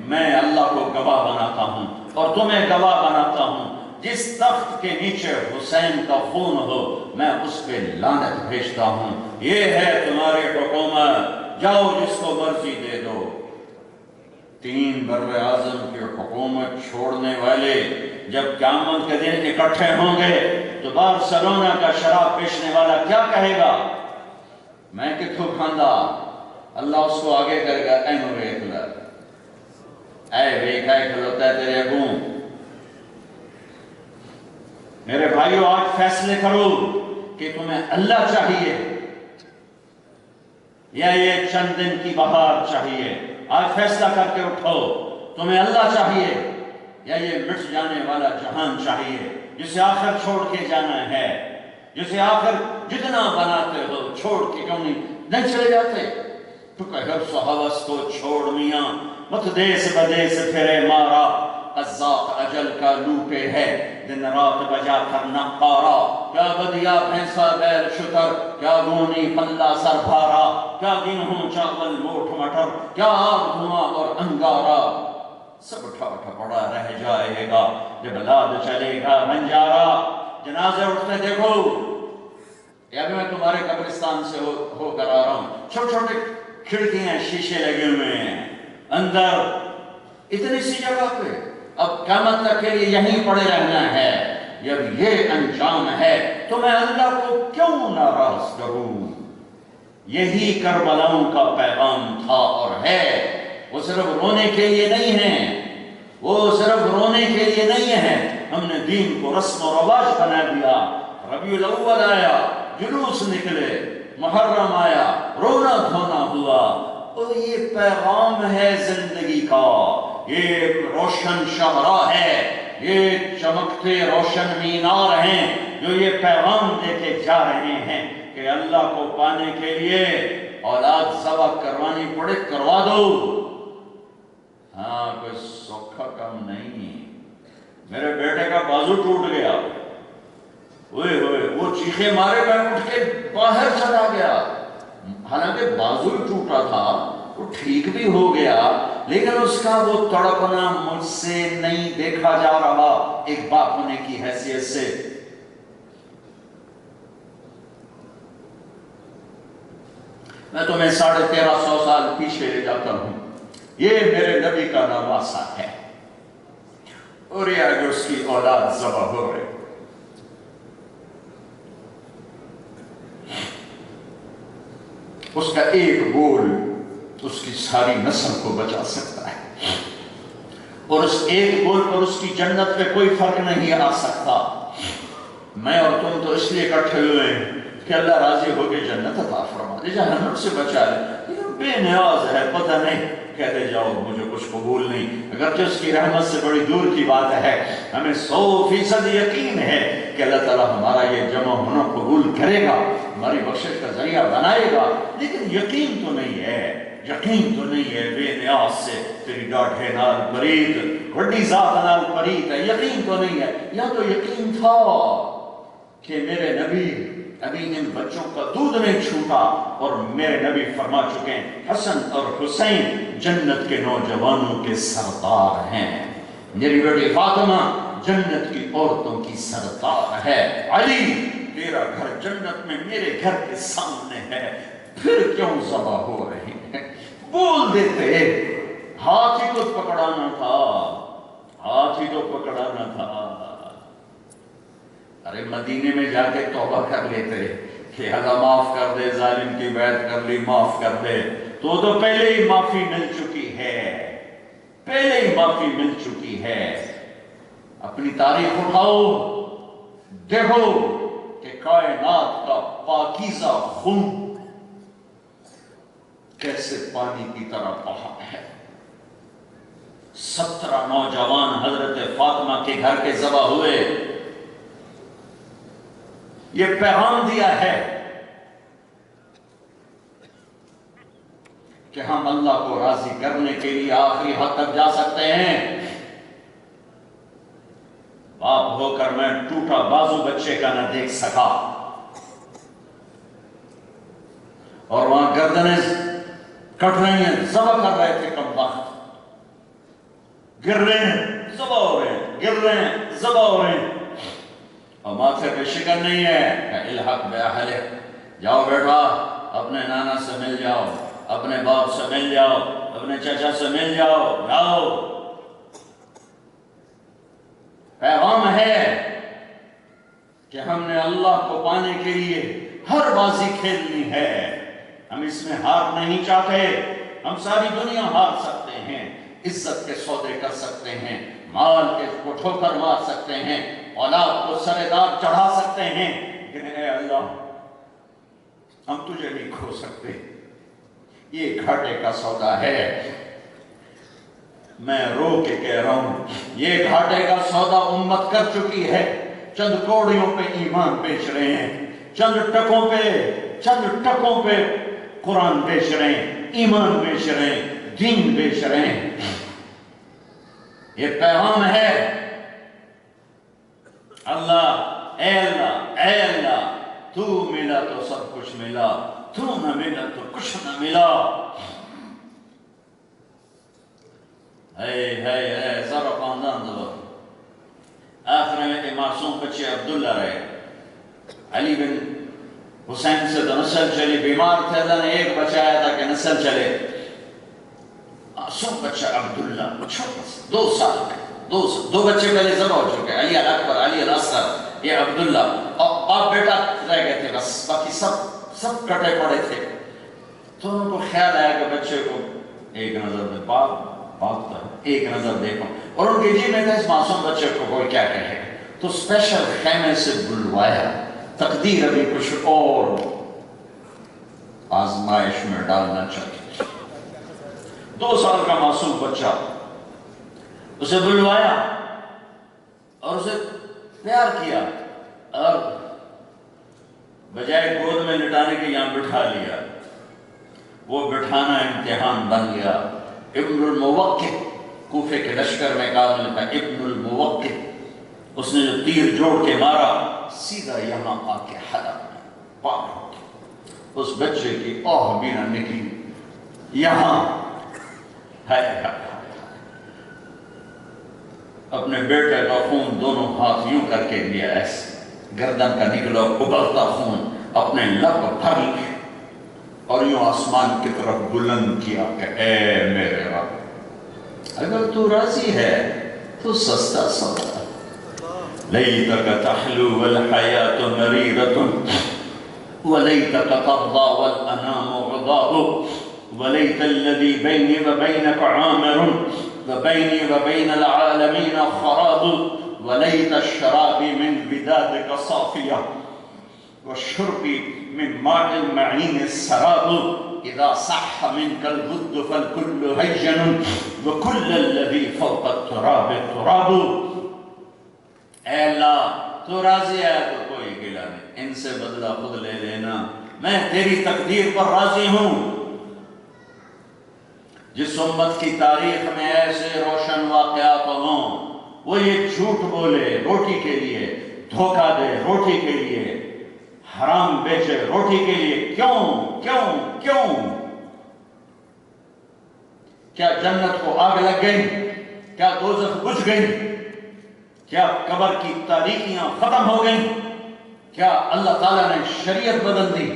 میں اللہ کو گواہ بناتا ہوں اور تمہیں گواہ بناتا ہوں، جس تخت کے نیچے حسین کا خون ہو میں اس پہ لعنت بھیجتا ہوں۔ یہ ہے تمہاری حکومت، جاؤ جس کو مرضی دے دو۔ 3 بر اعظم کی حکومت چھوڑنے والے جب قیامت کے دن اکٹھے ہوں گے تو بارسلونا کا شراب بیچنے والا کیا کہے گا؟ میں کتھوں کھاندا؟ اللہ اس کو آگے کرے گا، اے نورے اکلا، اے ویکھائے کھلوتا ہے تیرے اگوں۔ میرے بھائیو، آج فیصلے کرو کہ تمہیں اللہ چاہیے یا یہ چند دن کی بہار چاہیے۔ آج فیصلہ کر کے اٹھو، تمہیں اللہ چاہیے یا یہ مٹ جانے والا جہان چاہیے جسے آخر چھوڑ کے جانا ہے، جسے آخر جتنا بناتے ہو چھوڑ کے کیوں نہیں چلے جاتے؟ تو کہ حرص و حوث کو چھوڑ میاں، مت دیس بدیس پھرے مارا، قذاق اجل کا لوپے ہے دن رات بجا کر نقارا۔ کیا بدیا بھینسا بیل شتر، کیا گونی پلہ سر بھارا، کیا گیہوں چاول موٹ مٹر، کیا آگ دھواں اور انگارا، سب ٹھاٹھ پڑا رہ جائے گا جب لاد چلے گا بنجارا۔ جنازے اٹھتے دیکھو، یا بھی میں تمہارے قبرستان سے ہو کر آ رہا ہوں، چھوٹے چھوٹے کھڑکیاں شیشے لگے ہوئے ہیں، اندر اتنی سی جگہ پہ اب قیامت تک کے لیے یہیں پڑے رہنا ہے۔ جب یہ انجام ہے تو میں اللہ کو کیوں ناراض کروں؟ یہی کربلاؤں کا پیغام تھا اور ہے۔ وہ صرف رونے کے لیے نہیں ہے، وہ صرف رونے کے لیے نہیں ہے۔ ہم نے دین کو رسم و رواج بنا دیا، ربیع الاول آیا، جلوس نکلے، محرم آیا، رونا دھونا ہوا، اور یہ پیغام ہے زندگی کا، یہ روشن شاہراہ ہے، یہ چمکتے روشن مینار ہیں جو یہ پیغام دے کے جا رہے ہیں کہ اللہ کو پانے کے لیے اولاد ذبح کروانی پڑے کروا دو۔ ہاں، کوئی سوکھا کام نہیں۔ میرے بیٹے کا بازو ٹوٹ گیا، ہوئے وہ چیخے مارے، میں اٹھ کے باہر چلا گیا، حالانکہ بازو ٹوٹا تھا، وہ ٹھیک بھی ہو گیا، لیکن اس کا وہ تڑپنا مجھ سے نہیں دیکھا جا رہا ایک باپ ہونے کی حیثیت سے۔ میں تمہیں 1350 سال پیچھے لے جاتا ہوں۔ یہ میرے نبی کا نواسہ ہے، اور یہ آگے اس کی اولاد ذبح ہو رہی۔ اس کا ایک بول اس کی ساری نسل کو بچا سکتا ہے، اور اس ایک بول پر اس کی جنت پہ کوئی فرق نہیں آ سکتا۔ میں اور تم تو اس لیے اکٹھے ہوئے ہیں کہ اللہ راضی ہو کے جنت عطا فرما دے، جہنم سے بچا لے۔ یہ بے نیاز ہے، پتہ نہیں کہتے جاؤ مجھے کچھ قبول نہیں، اگرچہ اس کی رحمت سے بڑی دور کی بات ہے۔ ہمیں 100% یقین ہے کہ اللہ تعالیٰ ہمارا یہ جمع ہونا قبول کرے گا، ہماری بخشش کا ذریعہ بنائے گا، لیکن یقین تو نہیں ہے، یقین تو نہیں ہے۔ بے نیاز سے تیری ڈاٹ ہے نال پرید، وڈی ذات نال پرید ہے، یقین تو نہیں ہے۔ یا تو یقین تھا کہ میرے نبی ابھی ان بچوں کا دودھ نہیں چھوٹا، اور میرے نبی فرما چکے ہیں حسن اور حسین جنت کے نوجوانوں کے سردار ہیں، میری بیٹی فاطمہ جنت کی عورتوں کی سردار ہے، علی تیرا گھر جنت میں میرے گھر کے سامنے ہے، پھر کیوں ذبح ہو رہے ہیں؟ بول دیتے، ہاتھ ہی تو پکڑانا تھا، ہاتھ ہی تو پکڑانا تھا۔ ارے مدینے میں جا کے توبہ کر لیتے کہ اللہ معاف کر دے، ظالم کی بیعت کر لی، معاف کر دے، تو پہلے ہی معافی مل چکی ہے، پہلے ہی معافی مل چکی ہے۔ اپنی تاریخ اٹھاؤ، دیکھو کہ کائنات کا پاکیزہ خون کیسے پانی کی طرح بہا ہے۔ 17 نوجوان حضرت فاطمہ کے گھر کے ذبح ہوئے۔ یہ پیغام دیا ہے کہ ہم اللہ کو راضی کرنے کے لیے آخری حد تک جا سکتے ہیں۔ باپ ہو کر میں ٹوٹا بازو بچے کا نہ دیکھ سکا، اور وہاں گردنیں کٹ رہی ہیں، ذبح کر رہے تھے، کم وقت گر رہے ہیں، ذبح ہو رہے ہیں، گر رہے ہیں، ذبح ہو رہے ہیں، اور ماتھے پہ شکن نہیں ہے۔ الحق بأہلہ، جاؤ بیٹا اپنے نانا سے مل جاؤ، اپنے باپ سے مل جاؤ، اپنے چچا سے مل جاؤ، جاؤ۔ پیغام ہے کہ ہم نے اللہ کو پانے کے لیے ہر بازی کھیلنی ہے، ہم اس میں ہار نہیں چاہتے۔ ہم ساری دنیا ہار سکتے ہیں، عزت کے سودے کر سکتے ہیں، مال کے کو ٹھوکر مار سکتے ہیں، اولاد کو سر دار چڑھا سکتے ہیں، لیکن اے اللہ ہم تجھے نہیں کھو سکتے۔ یہ گھاٹے کا سودا ہے، میں رو کے کہہ رہا ہوں، یہ گھاٹے کا سودا امت کر چکی ہے۔ چند کوڑیوں پہ ایمان بیچ رہے ہیں، چند ٹکوں پہ قرآن بیچ رہے ہیں، ایمان بیچ رہے ہیں، دین بیچ رہے ہیں۔ یہ پیغام ہے اللہ، اے اللہ، اے اللہ، تو ملا تو سب کچھ ملا، تو نہ ملا تو کچھ نہ ملا۔ اے ذرا خاندان دو آخر میں معصوم بچے عبداللہ رہے، علی بن حسین سے تو نسل چلی، بیمار تھے، اللہ نے ایک بچایا تھا کہ نسل چلے۔ معصوم بچہ عبداللہ 2 سال کا، دو بچے پہلے ذبح ہو چکے، علی الاکبر، علی الاصغر، یہ عبداللہ، اور باپ بیٹا رہ گئے تھے بس، باقی سب کٹے پڑے تھے۔ تو ان کو خیال آیا کہ بچے کو ایک نظر دے، باپ تو ایک نظر دیکھو، اور ان کے جی میں تھا اس معصوم بچے کو کوئی کیا کہے، تو اسپیشل خیمے سے بلوایا، تقدیر ابھی کچھ اور آزمائش میں ڈالنا چاہتی۔ 2 سال کا معصوم بچہ، اسے بلوایا، اور اسے پیار کیا اور بجائے گود میں لٹانے کے یہاں بٹھا لیا. وہ بٹھانا امتحان بن گیا. ابن الموقع کوفے کے لشکر میں کہا ملتا ابن الموقع، اس نے جو تیر جوڑ کے مارا سیدھا یہاں آ کے حلق میں پار ہو گیا. اس بچے کی آہ بھی نہ نکلی. یہاں اپنے بیٹے کا خون دونوں ہاتھ یوں کر کے لیا، ایسے گردن کا نکلا ابلتا خون اپنے لب بھر لیا اور یوں آسمان کی طرف بلند کیا کہ اے میرے رب، اگر تو راضی ہے تو سستا سودا. لیتک تحلو والحیات مریرۃ ولیتک ترضی والانام غضاء ولیت الذی بینی وبینک عامر وبینی وبین العالمین خراب ولیت الشراب من بدادک صافیہ والشرب من ماء المعین السراب اذا صح منك الود فالكل هين وكل الذي فوق التراب تراب. اے اللہ تو راضی ہے تو کوئی گلہ نہیں، ان سے بدلہ خود لے لینا، میں تیری تقدیر پر راضی ہوں. جس امت کی تاریخ میں ایسے روشن واقعات ہوں، وہ یہ جھوٹ بولے روٹی کے لیے، دھوکہ دے روٹی کے لیے، حرام بیچے روٹی کے لیے، کیوں کیوں کیوں؟ کیا جنت کو آگ لگ گئی؟ کیا دوزخ بجھ گئی؟ کیا قبر کی تاریکیاں ختم ہو گئیں؟ کیا اللہ تعالیٰ نے شریعت بدل دی؟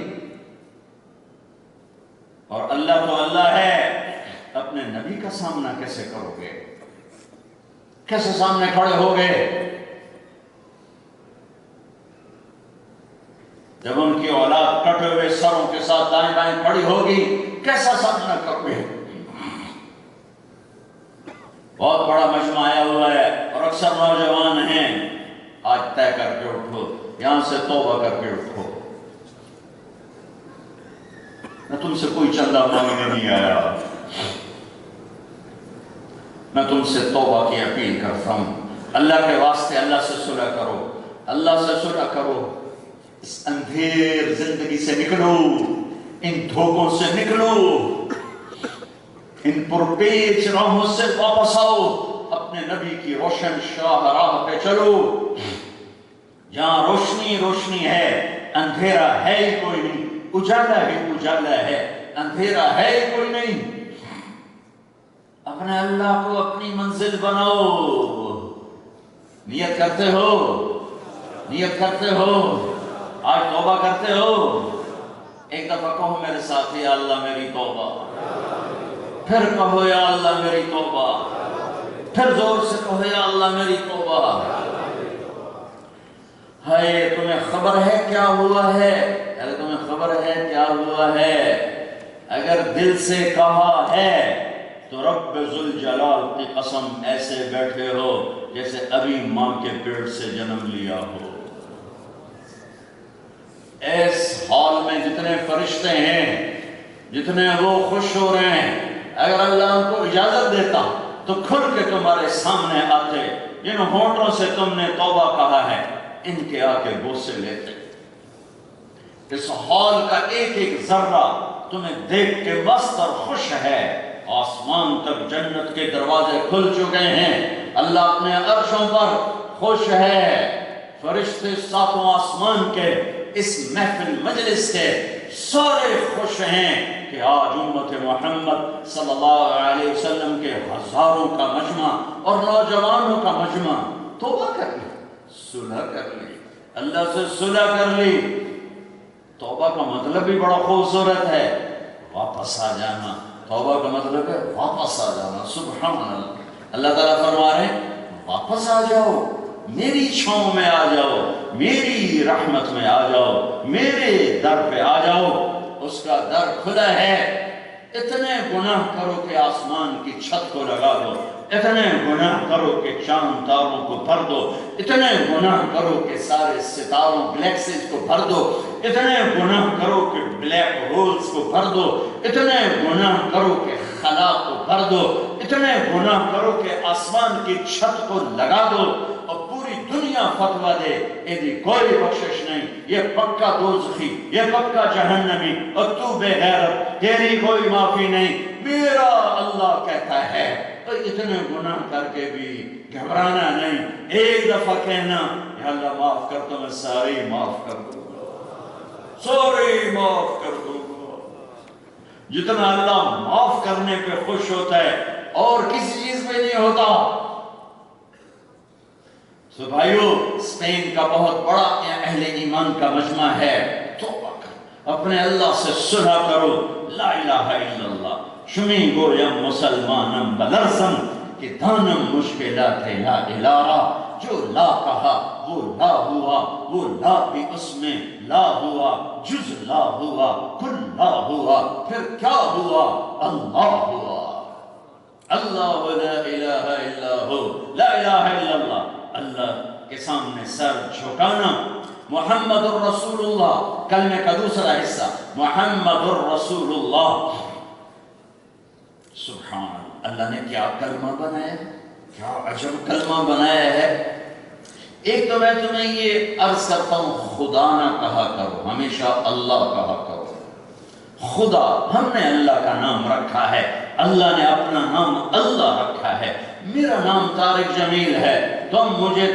اور اللہ تو اللہ ہے، اپنے نبی کا سامنا کیسے کرو گے؟ کیسے سامنے کھڑے ہو گئے؟ جب ان کی اولاد کٹے ہوئے سروں کے ساتھ دائیں بائیں کھڑی ہوگی، کیسا سامنا کرو گے؟ بہت بڑا مجمع آیا ہوا ہے اور اکثر نوجوان ہیں. آج طے کر کے اٹھو، یہاں سے توبہ کر کے اٹھو. میں تم سے کوئی چندہ مانگنے نہیں آیا، میں تم سے توبہ کی اپیل کرتا ہوں. اللہ کے واسطے اللہ سے صلح کرو، اللہ سے صلح کرو. اس اندھیر زندگی سے نکلو، ان دھوکوں سے نکلو، ان پرپیچ راہوں سے واپس آؤ، اپنے نبی کی روشن شاہ راہ پہ چلو. جہاں روشنی روشنی ہے، اندھیرا ہے ہی کوئی نہیں. اجالا ہی اجالا ہے، اندھیرا ہے ہی کوئی نہیں. اپنے اللہ کو اپنی منزل بناؤ. نیت کرتے ہو؟ نیت کرتے ہو؟ آج توبہ کرتے ہو؟ ایک دفعہ کہو میرے ساتھ، یا اللہ میری توبہ. پھر کہو یا اللہ میری توبہ. پھر زور سے کہو یا اللہ میری توبہ. ہے تمہیں خبر ہے کیا ہوا ہے؟ اگر تمہیں خبر ہے کیا ہوا ہے، اگر دل سے کہا ہے تو رب ذوالجلال کی قسم ایسے بیٹھے ہو جیسے ابھی ماں کے پیٹ سے جنم لیا ہو. اس حال میں جتنے فرشتے ہیں، جتنے وہ خوش ہو رہے ہیں، اگر اللہ ان کو اجازت دیتا تو کھل کے تمہارے سامنے آتے. جن ہونٹوں سے تم نے توبہ کہا ہے، ان کے آکے بوسے لیتے. اس حال کا ایک ایک ذرہ تمہیں دیکھ کے مست اور خوش ہے. آسمان تک جنت کے دروازے کھل چکے ہیں، اللہ اپنے عرشوں پر خوش ہے. فرشتے ساتوں آسمان کے اس محفل مجلس کے سارے خوش ہیں کہ آج امت محمد صلی اللہ علیہ وسلم کے ہزاروں کا مجمع اور نوجوانوں کا مجمع توبہ کر لی، صلح کر لی، اللہ سے صلح کر لی. توبہ کا مطلب بھی بڑا خوبصورت ہے، واپس آ جانا. توبہ کا مطلب ہے واپس آ جانا. سبحان اللہ. اللہ تعالیٰ فرما رہے ہیں واپس آ جاؤ، میری چھاؤں میں آ جاؤ، میری رحمت میں آ جاؤ، میرے در پہ آ جاؤ. اس کا در کھلا ہے. اتنے گناہ کرو کہ آسمان کی چھت کو لگا دو، اتنے گناہ کرو کہ چاند تاروں کو بھر دو، اتنے گناہ کرو کہ سارے ستاروں گلیکسیز کو بھر دو، اتنے گناہ کرو کہ بلیک ہولز کو بھر دو، اتنے گناہ کرو کہ خلا کو بھر دو، اتنے گناہ کرو کہ آسمان کی چھت کو لگا دو اور پوری دنیا فتوہ دے ایدی کوئی بخشش نہیں، یہ پکا دوزخی، یہ پکا جہنمی، اور تو بے غیرت، تیری کوئی معافی نہیں۔ میرا اللہ کہتا ہے تو اتنے گناہ کر کے بھی گھبرانا نہیں، ایک دفعہ کہنا یا اللہ معاف کر تو میں سارے معاف کر دوں گا، سارے معاف کر دوں گا۔ جتنا اللہ معاف کرنے پہ خوش ہوتا ہے اور کسی چیز پہ نہیں ہوتا۔ سو بھائیو، اسپین کا بہت بڑا اہل ایمان کا مجمع ہے، توبہ کرو، اپنے اللہ سے صلح کرو، لا الہ الا اللہ، شمی گویم مسلمانم بلرزم کہ دانم مشکلات لا الارا، جو لا کہا وہ لا ہوا، وہ لا بھی اس میں لا ہوا، جز لا ہوا، کل لا ہوا، پھر کیا ہوا؟ اللہ ہوا۔ اللہ لا الہ الا ہو، لا الہ الا اللہ، اللہ کے سامنے سر جھکانا۔ محمد الرسول اللہ، کلمے کا دوسرا حصہ محمد الرسول اللہ۔ سبحان اللہ نے کیا کلمہ بنایا ہے، کیا عجب کلمہ بنایا ہے۔ ایک تو میں تمہیں یہ عرض کرتا ہوں، خدا نہ کہا کرو، ہمیشہ اللہ کہا کرو۔ خدا، ہم نے اللہ کا نام رکھا ہے، اللہ نے اپنا نام اللہ رکھا ہے۔ میرا نام طارق جمیل ہے، تم مجھے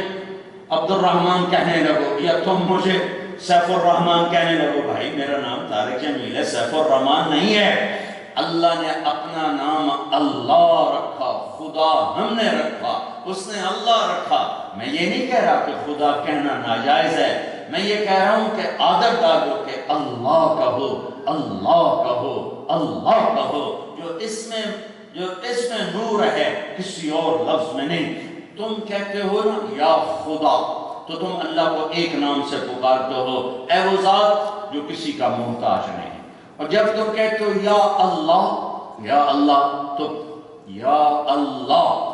عبد الرحمن کہنے لگو یا تم مجھے سیف الرحمن کہنے لگو، بھائی میرا نام طارق جمیل ہے، سیف الرحمن نہیں ہے۔ اللہ نے اپنا نام اللہ رکھا، خدا ہم نے رکھا، اس نے اللہ رکھا۔ میں یہ نہیں کہہ رہا کہ خدا کہنا ناجائز ہے، میں یہ کہہ رہا ہوں کہ عادت ڈالو کہ اللہ کہو، اللہ کہو، اللہ کہو، جو اس میں نور ہے کسی اور لفظ میں نہیں۔ تم کہتے ہو نا یا خدا، تو تم اللہ کو ایک نام سے پکارتے ہو، اے وہ ذات جو کسی کا محتاج نہیں۔ اور جب تم کہتے ہو یا اللہ، تو یا اللہ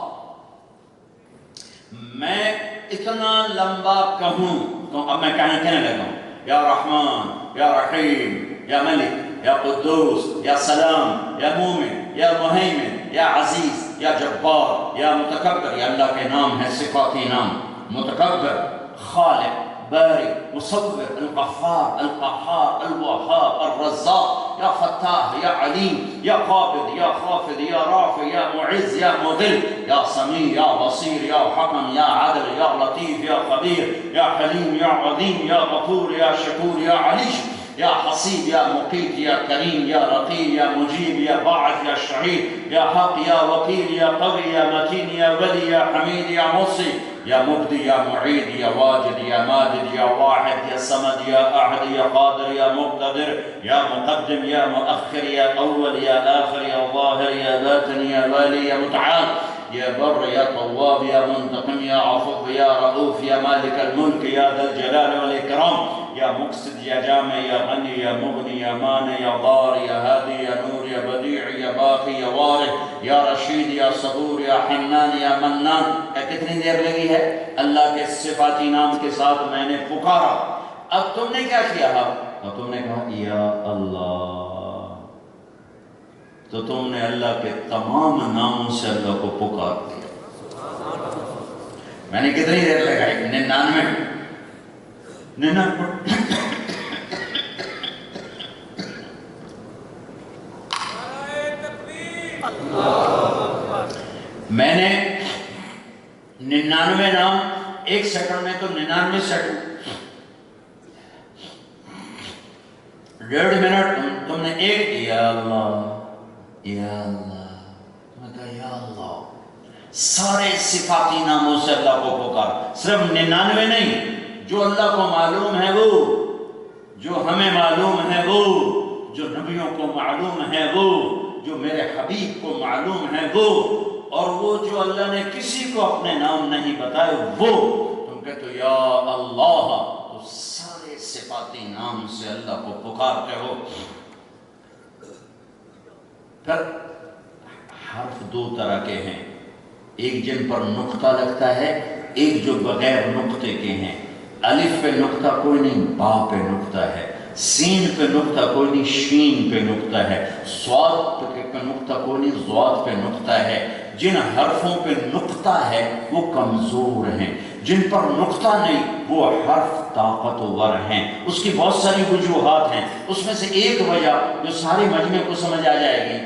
میں اتنا لمبا کہوں تو اب میں کہنے لگا ہوں یا رحمان، یا رحیم، یا ملک، یا قدوس، یا سلام، یا مومن، یا مہیمن، یا عزیز، یا جبار، یا متکبر۔ یہ اللہ کے نام ہے، صفاتی نام، متکبر، خالق، باری، مصور، القہار، القہار، الوہاب، الرزاق، یا فتاح، یا علیم، یا قابض، یا خافض، یا رافع، یا معز، یا مذل، یا سمیع، یا بصیر، یا حکم، یا عدل، یا لطیف، یا خبیر، یا حلیم، یا عظیم، یا غفور، یا شکور، یا علیش، یا حسیب، یا مقیت، یا کریم، یا رقیب، یا مجیب، یا باعث، یا شہید، یا حق، یا وکیل، یا قوی، یا متین، یا ولی، یا حمید، یا محصی، یا مبدی، یا معید، یا واجد، یا ماجد، یا واحد، یا صمد، یا احد، یا قادر، یا مقتدر، یا مقدم، یا مؤخر، یا اول، یا آخر، یا ظاہر، یا باطن، یا والی، یا متعال، یا بر، یا طواب، یا منتقم، یا عفو، یا رؤوف، یا مالک الملک، یا ذا الجلال والاکرام، یا مقصد، یا جامع، یا غنی، یا مغنی، یا مانع، یا ضار، یا ہادی، یا نور، یا بدیع، یا باقی، یا وارث، یا رشید، یا صبور، یا حنان، یا منان۔ کتنی دیر لگی ہے؟ اللہ کے صفاتی نام کے ساتھ میں نے پکارا۔ اب تم نے کیا کیا؟ اب تم نے کہا یا اللہ، تو تم نے اللہ کے تمام ناموں سے اللہ کو پکار دیا۔ میں نے کتنی دیر لگائی؟ 99 میں نے 99 نام ایک سیکنڈ میں، تو 99 سیکنڈ، 1.5 منٹ تم نے ایک یا اللہ، یا اللہ، میں کہا یا اللہ، سارے صفاتی ناموں سے اللہ کو پکار، صرف 99 نہیں، جو اللہ کو معلوم ہے وہ، جو ہمیں معلوم ہے وہ، جو نبیوں کو معلوم ہے وہ، جو میرے حبیب کو معلوم ہے وہ، اور وہ جو اللہ نے کسی کو اپنے نام نہیں بتائے وہ۔ تم کہتے ہو یا اللہ، تو سارے صفاتی نام سے اللہ کو پکارتے ہو۔ پھر حرف 2 طرح کے ہیں، ایک جن پر نقطہ لگتا ہے، ایک جو بغیر نقطے کے ہیں۔ الف پہ نقطہ کوئی نہیں، با پہ نقطہ ہے، سین پہ نقطہ کوئی نہیں، شین پہ نقطہ ہے، صاد پہ نقطہ کوئی نہیں، ضاد پہ نقطہ ہے۔ جن حرفوں پہ نقطہ ہے وہ کمزور ہیں، جن پر نقطہ نہیں وہ حرف طاقتور ہیں۔ اس کی بہت ساری وجوہات ہیں، اس میں سے ایک وجہ جو سارے مجمع کو سمجھ آ جائے گی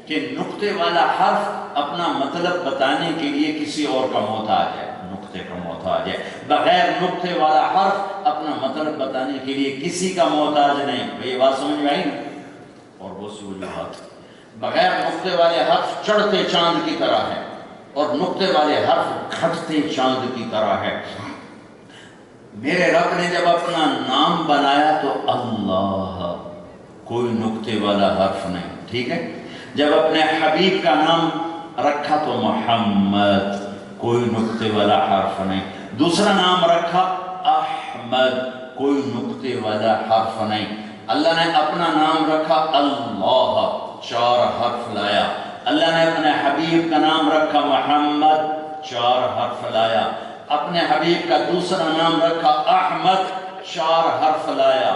کہ نقطے والا حرف اپنا مطلب بتانے کے لیے کسی اور کا محتاج ہے، نقطے کا محتاج ہے۔ بغیر نقطے والا حرف اپنا مطلب بتانے کے لیے کسی کا محتاج نہیں۔ یہ بات سمجھ میں آئی نا؟ اور بہت سی وجوہات، بغیر نقطے والے حرف چڑھتے چاند کی طرح ہے اور نقطے والے حرف گھٹتے چاند کی طرح ہے۔ میرے رب نے جب اپنا نام بنایا تو اللہ، کوئی نقطے والا حرف نہیں، ٹھیک ہے؟ جب اپنے حبیب کا نام رکھا تو محمد، کوئی نقطے والا حرف نہیں۔ دوسرا نام رکھا احمد، کوئی نقطے والا حرف نہیں۔ اللہ نے اپنا نام رکھا اللہ، 4 حرف لایا۔ اللہ نے اپنے حبیب کا نام رکھا محمد، 4 حرف لایا۔ اپنے حبیب کا دوسرا نام رکھا احمد، 4 حرف لایا۔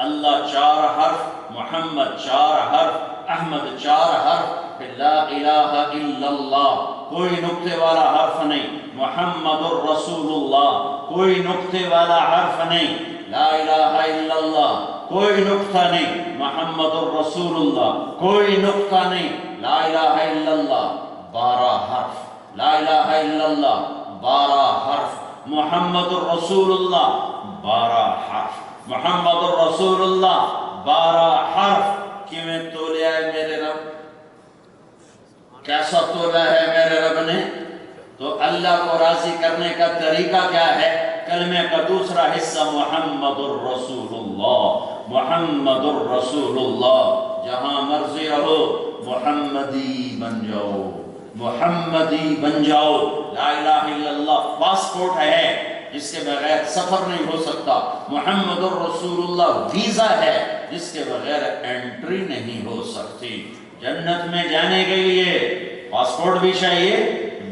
اللہ 4 حرف، محمد 4 حرف، احمد 4 حرف، لا الہ الا اللہ، کوئی نقطے والا حرف نہیں۔ محمد الرسول اللہ، کوئی نقطے والا حرف نہیں۔ لا الہ الا اللہ، کوئی نقطہ نہیں۔ محمد الرسول اللہ، کوئی نقطہ نہیں۔ لا الہ الا اللہ، 12 حرف۔ لا الہ الا اللہ، 12 حرف۔ محمد الرسول اللہ، 12 حرف۔ محمد الرسول اللہ، 12 حرف۔ کیوں تولیا ہے میرے رب؟ کیسا تولا ہے میرے رب نے؟ تو اللہ کو راضی کرنے کا طریقہ کیا ہے؟ کلمے کا دوسرا حصہ محمد الرسول اللہ، محمد الرسول اللہ۔ جہاں مرضی رہو محمدی بن جاؤ، محمدی بن جاؤ۔ لا الہ الا اللہ پاسپورٹ ہے جس کے بغیر سفر نہیں ہو سکتا۔ محمد الرسول اللہ ویزا ہے جس کے بغیر انٹری نہیں ہو سکتی۔ جنت میں جانے کے لیے پاسپورٹ بھی چاہیے،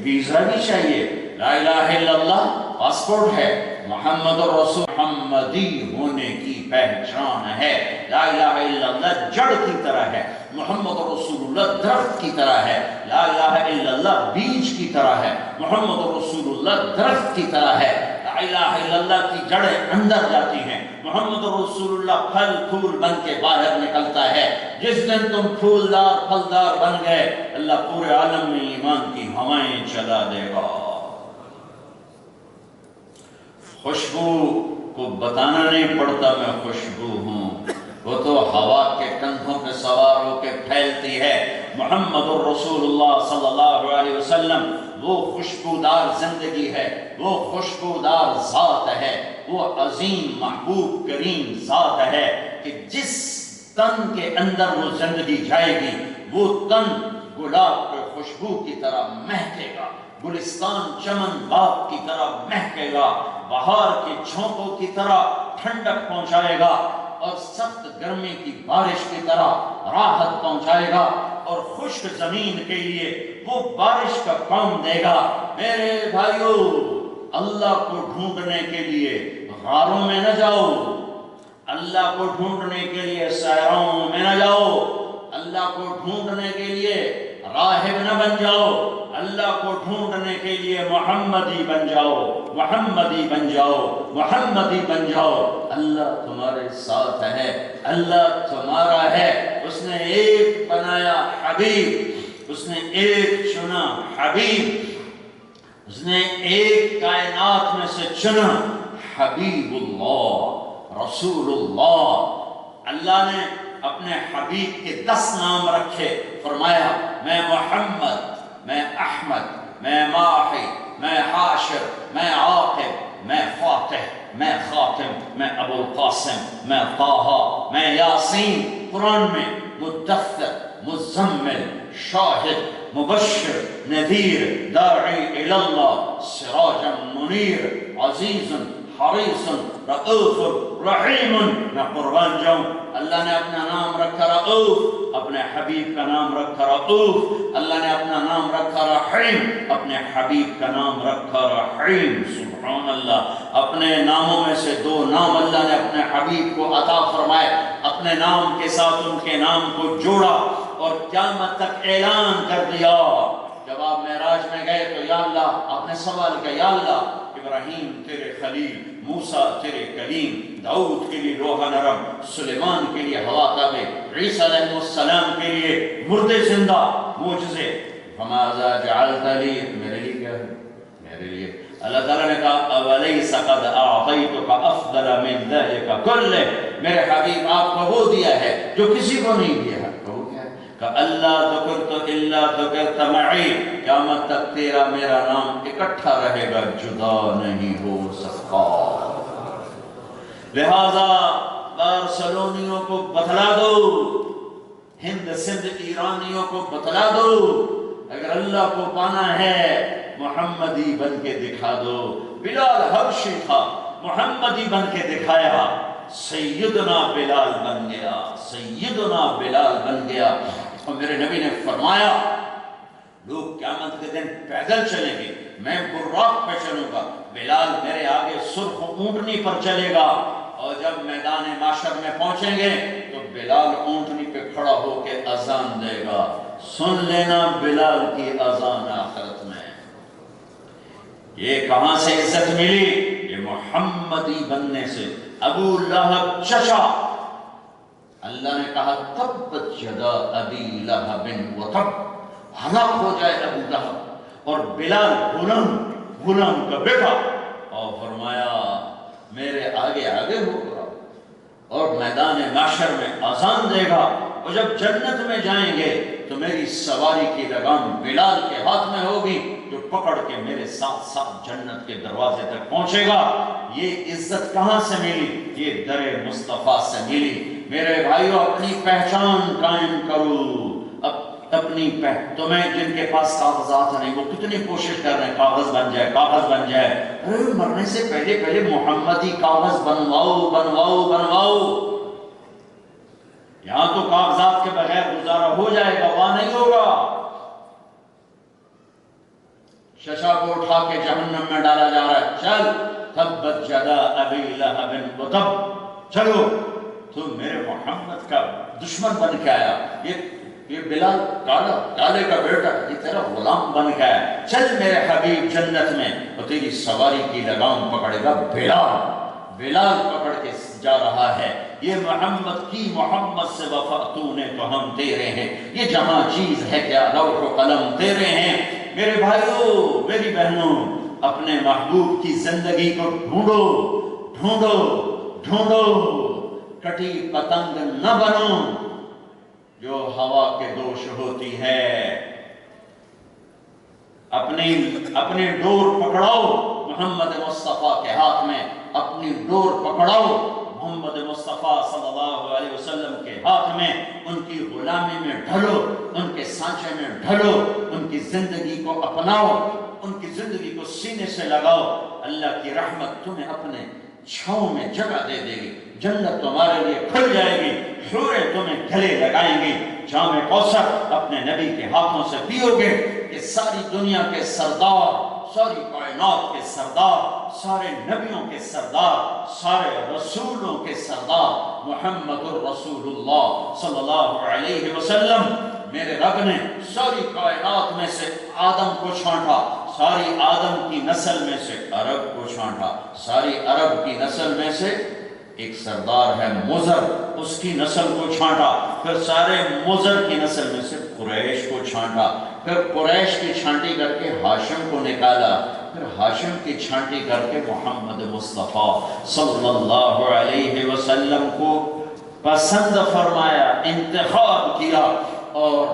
ویزا بھی چاہیے۔ لا الہ الا اللہ پاسپورٹ ہے، محمد الرسول محمدی ہونے کی پہچان ہے۔ لا الہ الا اللہ جڑ کی طرح ہے، محمد رسول اللہ درخت کی طرح ہے۔ لا الہ الا اللہ بیج کی طرح ہے، محمد رسول اللہ درخت کی طرح ہے۔ لا الہ الا اللہ کی جڑیں اندر جاتی ہیں، محمد رسول اللہ پھل پھول بن کے باہر نکلتا ہے۔ جس دن تم پھولدار پھلدار بن گئے، اللہ پورے عالم میں ایمان کی ہوائیں چلا دے گا۔ خوشبو کو بتانا نہیں پڑتا میں خوشبو ہوں، وہ تو ہوا کے کندھوں پہ سوار ہو کے پھیلتی ہے۔ محمد الرسول اللہ صلی اللہ علیہ وسلم وہ خوشبودار زندگی ہے، وہ خوشبودار ذات ہے، وہ عظیم محبوب کریم ذات ہے کہ جس تن کے اندر وہ زندگی جائے گی وہ تن گلاب کے خوشبو کی طرح مہکے گا، گلستان چمن باغ کی طرح مہکے گا، بہار کے جھونکوں کی طرح ٹھنڈک پہنچائے گا، اور سخت گرمی کی بارش کی طرح راحت پہنچائے گا، اور خشک زمین کے لیے وہ بارش کا کام دے گا۔ میرے بھائیو، اللہ کو ڈھونڈنے کے لیے غاروں میں نہ جاؤ، اللہ کو ڈھونڈنے کے لیے صحراؤں میں نہ جاؤ، اللہ کو ڈھونڈنے کے لیے راہب نہ بن جاؤ، اللہ کو ڈھونڈنے کے لیے محمدی بن جاؤ، محمدی بن جاؤ، محمدی بن جاؤ۔ اللہ تمہارے ساتھ ہے، اللہ تمہارا ہے۔ اس نے ایک بنایا حبیب، اس نے ایک چنا حبیب، اس نے ایک کائنات میں سے چنا حبیب اللہ، رسول اللہ۔ اللہ نے اپنے حبیب کے 10 نام رکھے، فرمایا میں محمد، میں احمد، میں ماحی، میں حاشر، میں عاقب، میں فاتح، میں خاتم، میں ابو القاسم، میں طٰہٰ، میں یاسین۔ قرآن میں مدثر، مزمل، شاہد، مبشر، نذیر، داعی الی اللہ، سراجا منیر، عزیز حریص رؤوف رحیم۔ میں قربان جاؤں، اللہ نے اپنا نام رکھا رؤوف، اپنے حبیب کا نام رکھا رؤوف۔ اللہ نے اپنا نام رکھا رحیم، اپنے حبیب کا نام رکھا رحیم۔ سبحان اللہ۔ اپنے ناموں میں سے 2 نام اللہ نے اپنے حبیب کو عطا فرمائے، اپنے نام کے ساتھ ان کے نام کو جوڑا اور قیامت تک اعلان کر دیا۔ جب آپ معراج میں گئے تو یا اللہ، آپ نے سوال کیا، یا اللہ ابراہیم تیرے خلیل، موسیٰ تیرے کلیم، داؤد کے لیے لوح نرم، سلیمان کے لیے ہوا تابع، عیسیٰ علیہ السلام کے لیے مردے زندہ معجزے. فماذا جعلت لی، میرے لیے کیا ہے؟ میرے لیے. اللہ تعالیٰ نے کہا اولیس قد اعطیتک افضل من ذلک کلہ، میرے حبیب آپ کو وہ دیا ہے جو کسی کو نہیں دیا ہے. وہ کیا ہے؟ کہ اللہ ذکرت الا ذکرت معی، قیامت تک تیرا میرا نام اکٹھا رہے گا، جدا نہیں ہو سکتا. لہذا بارسلونیوں کو بتلا دو، ہند سندھ ایرانیوں کو بتلا دو، اگر اللہ کو پانا ہے محمدی بن کے دکھا دو. بلال حبشی تھا، محمدی بن کے دکھایا، سیدنا بلال بن گیا، سیدنا بلال بن گیا. اور میرے نبی نے فرمایا لوگ قیامت کے دن پیدل چلیں گے، میں براق پہ چلوں گا، بلال میرے آگے سرخ اونٹنی پر چلے گا، اور جب میدان معاشر میں پہنچیں گے تو بلال اونٹنی پہ کھڑا ہو کے اذان دے گا. سن لینا بلال کی اذان آخرت میں. یہ کہاں سے عزت ملی؟ یہ محمدی بننے سے. ابو لہب چچا، اللہ نے کہا تبت یدا ابی لہب وتب، ہلاک ہو جائے ابو لہب. اور بلال غلام کا بیٹا، اور فرمایا میرے آگے آگے ہوگا اور میدان معاشر میں اذان دے گا، اور جب جنت میں جائیں گے تو میری سواری کی لگام بلال کے ہاتھ میں ہوگی، جو پکڑ کے میرے ساتھ ساتھ جنت کے دروازے تک پہنچے گا. یہ عزت کہاں سے ملی؟ یہ در مصطفیٰ سے ملی. میرے بھائیو اپنی پہچان قائم کرو. اپنی تمہیں جن کے پاس کاغذات نہیں وہ کتنی کوشش کر رہے ہیں کاغذ بن جائے، کاغذ بن جائے. ارے مرنے سے پہلے محمدی کاغذ بنواؤ بنواؤ بنواؤ. یہاں تو کاغذات کے بغیر گزارا ہو جائے گا، وہاں نہیں ہوگا. ششا کو اٹھا کے جہنم میں ڈالا جا رہا ہے. چل تبت یدا ابی لہب وتب، چلو تم میرے محمد کا دشمن بن کے آیا. یہ بلال کالے کا بیٹا، یہ تیرا غلام بن کے آیا. چل میرے حبیب جنت میں، اور تیری سواری کی لگام پکڑے گا بلال پکڑ کے جا رہا ہے. یہ محمد کی محمد سے وفا تو نے تو ہم تیرے ہیں. یہ جہاں چیز ہے کیا لوح و قلم تیرے ہیں. میرے بھائیوں میری بہنوں، اپنے محبوب کی زندگی کو ڈھونڈو ڈھونڈو ڈھونڈو. کٹی پتنگ نہ بنو جو ہوا کے دوش ہوتی ہے. اپنی ڈور پکڑاؤ محمد مصطفیٰ کے ہاتھ میں، اپنی ڈور پکڑاؤ محمد مصطفیٰ صلی اللہ علیہ وسلم کے ہاتھ میں. ان کی غلامی میں ڈھلو، ان کے سانچے میں ڈھلو، ان کی زندگی کو اپناؤ، ان کی زندگی کو سینے سے لگاؤ. اللہ کی رحمت تمہیں اپنے چھاؤں میں جگہ دے دے گی. جنت تمہارے لیے کھل جائے گی، حوریں تمہیں گلے لگائیں گی. جام کوثر اپنے نبی کے ہاتھوں سے پیو گے. یہ ساری دنیا کے سردار، ساری کائنات کے سردار، سارے نبیوں کے سردار، سارے رسولوں کے سردار محمد الرسول اللہ صلی اللہ علیہ وسلم. میرے رب نے ساری کائنات میں سے آدم کو چھانٹا، ساری آدم کی نسل میں سے عرب کو چھانٹا، ساری عرب کی نسل میں سے ایک سردار ہے مضر، اس کی نسل کو چھانٹا، پھر سارے مضر کی نسل میں سے قریش کو چھانٹا، پھر قریش کی چھانٹی کر کے ہاشم کو نکالا، پھر ہاشم کی چھانٹی کر کے محمد مصطفیٰ صلی اللہ علیہ وسلم کو پسند فرمایا، انتخاب کیا. اور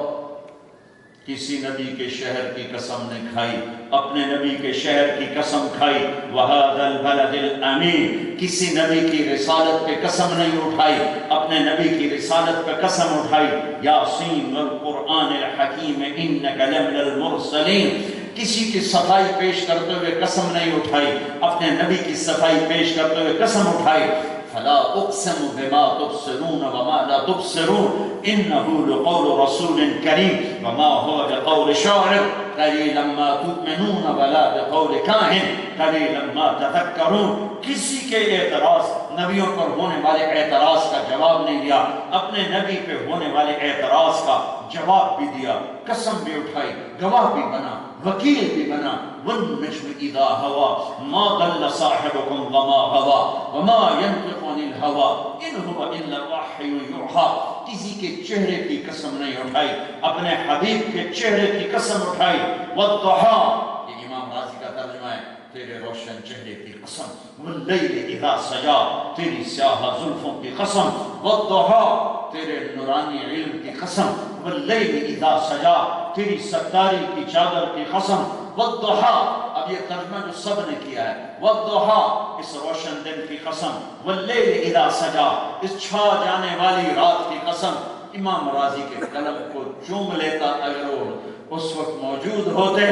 کسی نبی کے شہر کی قسم نے کھائی، اپنے نبی کے شہر کی قسم کھائی. وَهَذَا الْبَلَدِ الْأَمِينَ، کسی نبی کی رسالت پہ قسم نہیں اٹھائی، اپنے نبی کی رسالت پہ قسم اٹھائی. یاسین والقرآن الحکیم انک لمن المرسلین، کسی کی صفائی پیش کرتے ہوئے قسم نہیں اٹھائی، اپنے نبی کی صفائی پیش کرتے ہوئے قسم اٹھائی. فلا اقسم بما تبصرون وما لا تبصرون انه لقول رسول کریم وما هو بقول شاعر قلیلا ما تؤمنون ولا بقول کاہن قلیلا ما تذکرون. کسی کے اعتراض، نبیوں پر ہونے والے اعتراض کا جواب نہیں دیا، اپنے نبی پہ ہونے والے اعتراض کا جواب بھی دیا، قسم بھی اٹھائی، گواہ بھی بنا. وکیل بھی بنا، والنجم اذا ہوا ما ضل صاحبکم وما غوا وما ينطق عن الهوى ان هو الا وحی یوحی. کسی کے چہرے کی قسم نہیں اٹھائی، اپنے حبیب کے چہرے کی قسم اٹھائی. والضحیٰ، یہ امام راضی کا ترجمہ ہے، تیرے روشن چہرے کی قسم. واللیل اذا سجا، تیری سیاہ زلفوں کی قسم. والضحیٰ، تیرے نورانی علم کی قسم. واللیل اذا سجا، تیری ستاری کی چادر کی قسم. والضحیٰ، اب یہ ترجمہ جو سب نے کیا ہے، والضحیٰ، اس روشن دن کی قسم. واللیل اذا سجا، اس چھا جانے والی رات کی قسم. امام راضی کے قلم کو چوم لیتا اگر وہ اس وقت موجود ہوتے،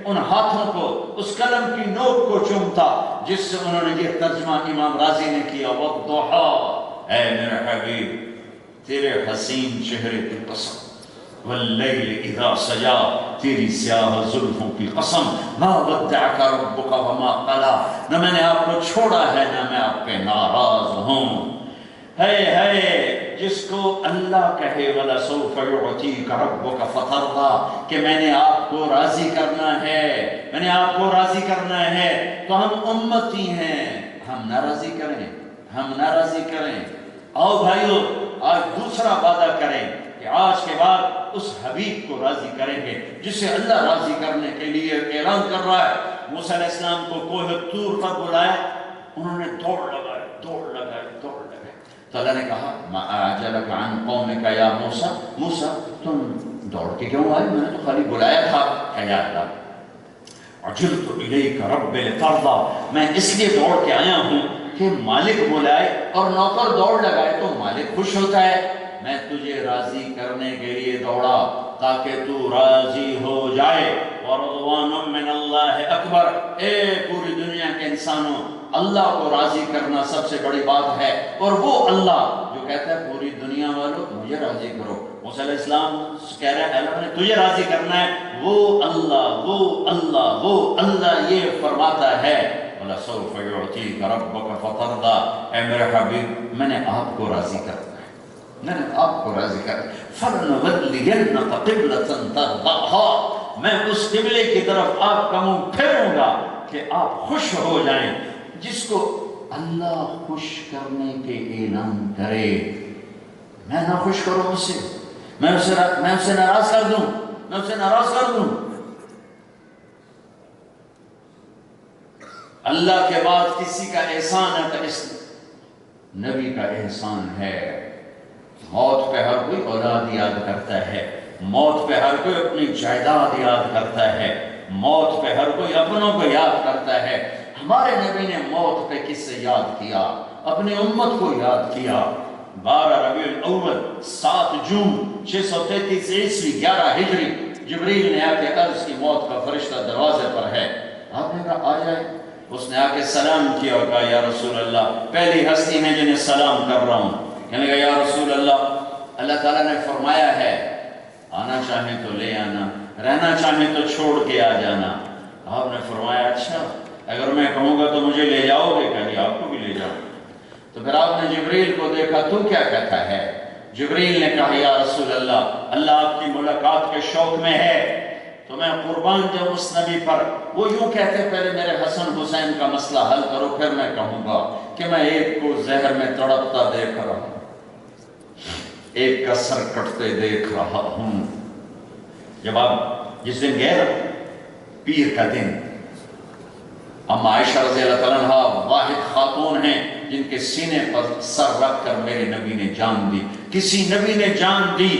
ان ہاتھوں کو، اس قلم کی نوک کو چومتا جس سے انہوں نے یہ ترجمہ امام راضی نے کیا. والضحیٰ، اے میرے حبیب تیرے حسین چہرے کی قسم. واللیل اذا سجا، تیری سیاہ زلفوں کی قسم. ما ودعک ربک وما قلا، نہ میں نے آپ کو چھوڑا ہے نہ میں آپ پہ ناراض ہوں. ہے جس کو اللہ کہے وَلَسَوْفَ يُعْتِيكَ رَبُّكَ فَتَرْضَىٰ، کہ میں نے آپ کو راضی کرنا ہے، میں نے آپ کو راضی کرنا ہے. تو ہم امتی ہیں، ہم ناراضی کریں، ہم ناراضی کریں. آؤ بھائیو، آج دوسرا وعدہ کریں کہ آج کے بعد اس حبیب کو راضی کریں گے جسے اللہ راضی کرنے کے لیے اعلان کر رہا ہے. موسیٰ علیہ السلام کو کوہ طور پر بلایا، انہوں نے دوڑ لگائے. تو اللہ نے کہا ما اعجلک عن قومک یا موسیٰ، موسیٰ تم دوڑ کے کیوں آئے؟ میں نے تو خالی بلایا تھا. کہ یا اللہ عجلت الیک رب لترضی، میں اس لیے دوڑ کے آیا ہوں کہ مالک بلائے اور نوکر دوڑ لگائے تو مالک خوش ہوتا ہے. میں تجھے راضی کرنے کے لیے دوڑا تاکہ تو راضی ہو جائے. ورضوان من اللہ اکبر، اے پوری دنیا کے انسانوں، اللہ کو راضی کرنا سب سے بڑی بات ہے. اور وہ اللہ جو کہتا ہے پوری دنیا والوں مجھے راضی کرو. موسیٰ علیہ السلام کہہ رہے ہیں اللہ نے تجھے راضی کرنا ہے. وہ اللہ، وہ اللہ، وہ اللہ یہ فرماتا ہے وَلَسَوْفَ يُعْتِيكَ رَبُّكَ فَتَرْضَىٰ، اے میرے حبیب میں نے آپ کو راضی کرنا ہے، میں نے آپ کو راضی کرنا ہے. فَلْنُوَلِّيَنَّكَ قِبْلَةً تَرْضَاهَا، میں اس قبلے کی طرف آپ کا منہ پھیروں گا کہ آپ خوش ہو جائیں. جس کو اللہ خوش کرنے کے اعلان کرے، میں نہ خوش کروں مجھ سے، میں اسے ناراض کر دوں، میں اسے ناراض کر دوں. اللہ کے بعد کسی کا احسان ہے تو اس نبی کا احسان ہے. موت پہ ہر کوئی اولاد یاد کرتا ہے، موت پہ ہر کوئی اپنی جائیداد یاد کرتا ہے، موت پہ ہر کوئی اپنوں کو یاد کرتا ہے. ہمارے نبی نے موت پہ کس سے یاد کیا؟ اپنی امت کو یاد کیا. 12 ربیع الاول 7 جون 633 عیسوی 11 ہجری جبریل نے آ کے عرض کی موت کا فرشتہ دروازے پر ہے. آپ نے کہا آ جائے. اس نے آ کے سلام کیا اور کہا یا رسول اللہ، پہلی ہستی ہے جنہیں سلام کر رہا ہوں. کہنے لگا یا رسول اللہ، اللہ تعالیٰ نے فرمایا ہے آنا چاہیں تو لے آنا، رہنا چاہیں تو چھوڑ کے آ جانا. آپ نے فرمایا اچھا اگر میں کہوں گا تو مجھے لے جاؤ گے؟ کہ جی آپ کو بھی لے جاؤ. تو پھر آپ نے جبریل کو دیکھا، تو کیا کہتا ہے؟ جبریل نے کہا یا رسول اللہ، اللہ آپ کی ملاقات کے شوق میں ہے تو میں قربان جاؤں اس نبی پر. وہ یوں کہتے پہلے میرے حسن حسین کا مسئلہ حل کرو پھر میں کہوں گا کہ میں ایک کو زہر میں تڑپتا دیکھ رہا ہوں، ایک کا سر کٹتے دیکھ رہا ہوں. جب آپ جس دن گئے نا پیر کا دن، اما عائشہ رضی اللہ تعالیٰ عنہ واحد خاتون ہیں جن کے سینے پر سر رکھ کر میرے نبی نے جان دی. کسی نبی نے جان دی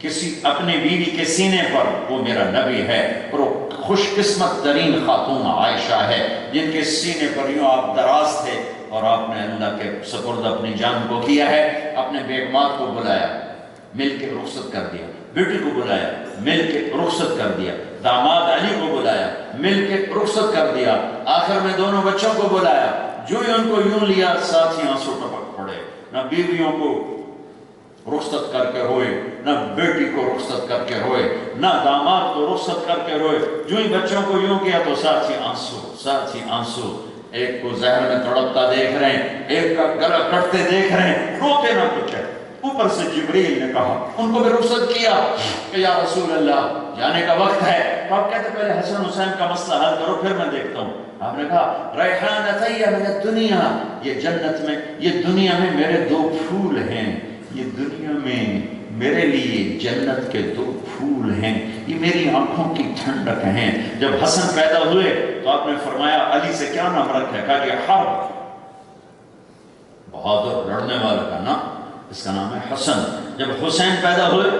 کسی اپنے بیوی کے سینے پر، وہ میرا نبی ہے. اور وہ خوش قسمت ترین خاتون عائشہ ہے جن کے سینے پر یوں آپ دراز تھے اور آپ نے اللہ کے سپرد اپنی جان کو کیا ہے. اپنے بیگمات کو بلایا، مل کے رخصت کر دیا. بیٹی کو بلایا، مل کے رخصت کر دیا. داماد علی کو بلایا، مل کے رخصت کر دیا. آخر میں دونوں بچوں کو بلایا. جو ہی ان کو یوں لیا ساتھ ہی آنسو ٹپک پڑے. نہ بیویوں کو رخصت کر کے روئے، نہ بیٹی کو رخصت کر کے روئے، نہ داماد کو رخصت کر کے روئے. جو ہی بچوں کو یوں کیا تو ساتھ ہی آنسو، ساتھ ہی آنسو. ایک کو زہر میں تڑپتا دیکھ رہے ہیں، ایک کا گلا کٹتے دیکھ رہے ہیں، روتے نہ کچھ ہے. اوپر سے جبریل نے کہا، ان کو بھی رخصت کیا کہ یا رسول اللہ جانے کا وقت ہے. تو آپ کہتے پہلے حسن حسین کا مسئلہ حل کرو پھر میں دیکھتا ہوں. آپ نے کہا ریحانتی من الدنیا، یہ جنت میں، یہ دنیا میں میرے 2 پھول ہیں، یہ دنیا میں میرے لیے جنت کے 2 پھول ہیں، یہ میری آنکھوں کی ٹھنڈک ہیں. جب حسن پیدا ہوئے تو آپ نے فرمایا علی سے کیا نام رکھا ہے؟ کہا کہ حرب، بہادر لڑنے والا کا نام، اس کا نام ہے حسن. جب حسین پیدا ہوئے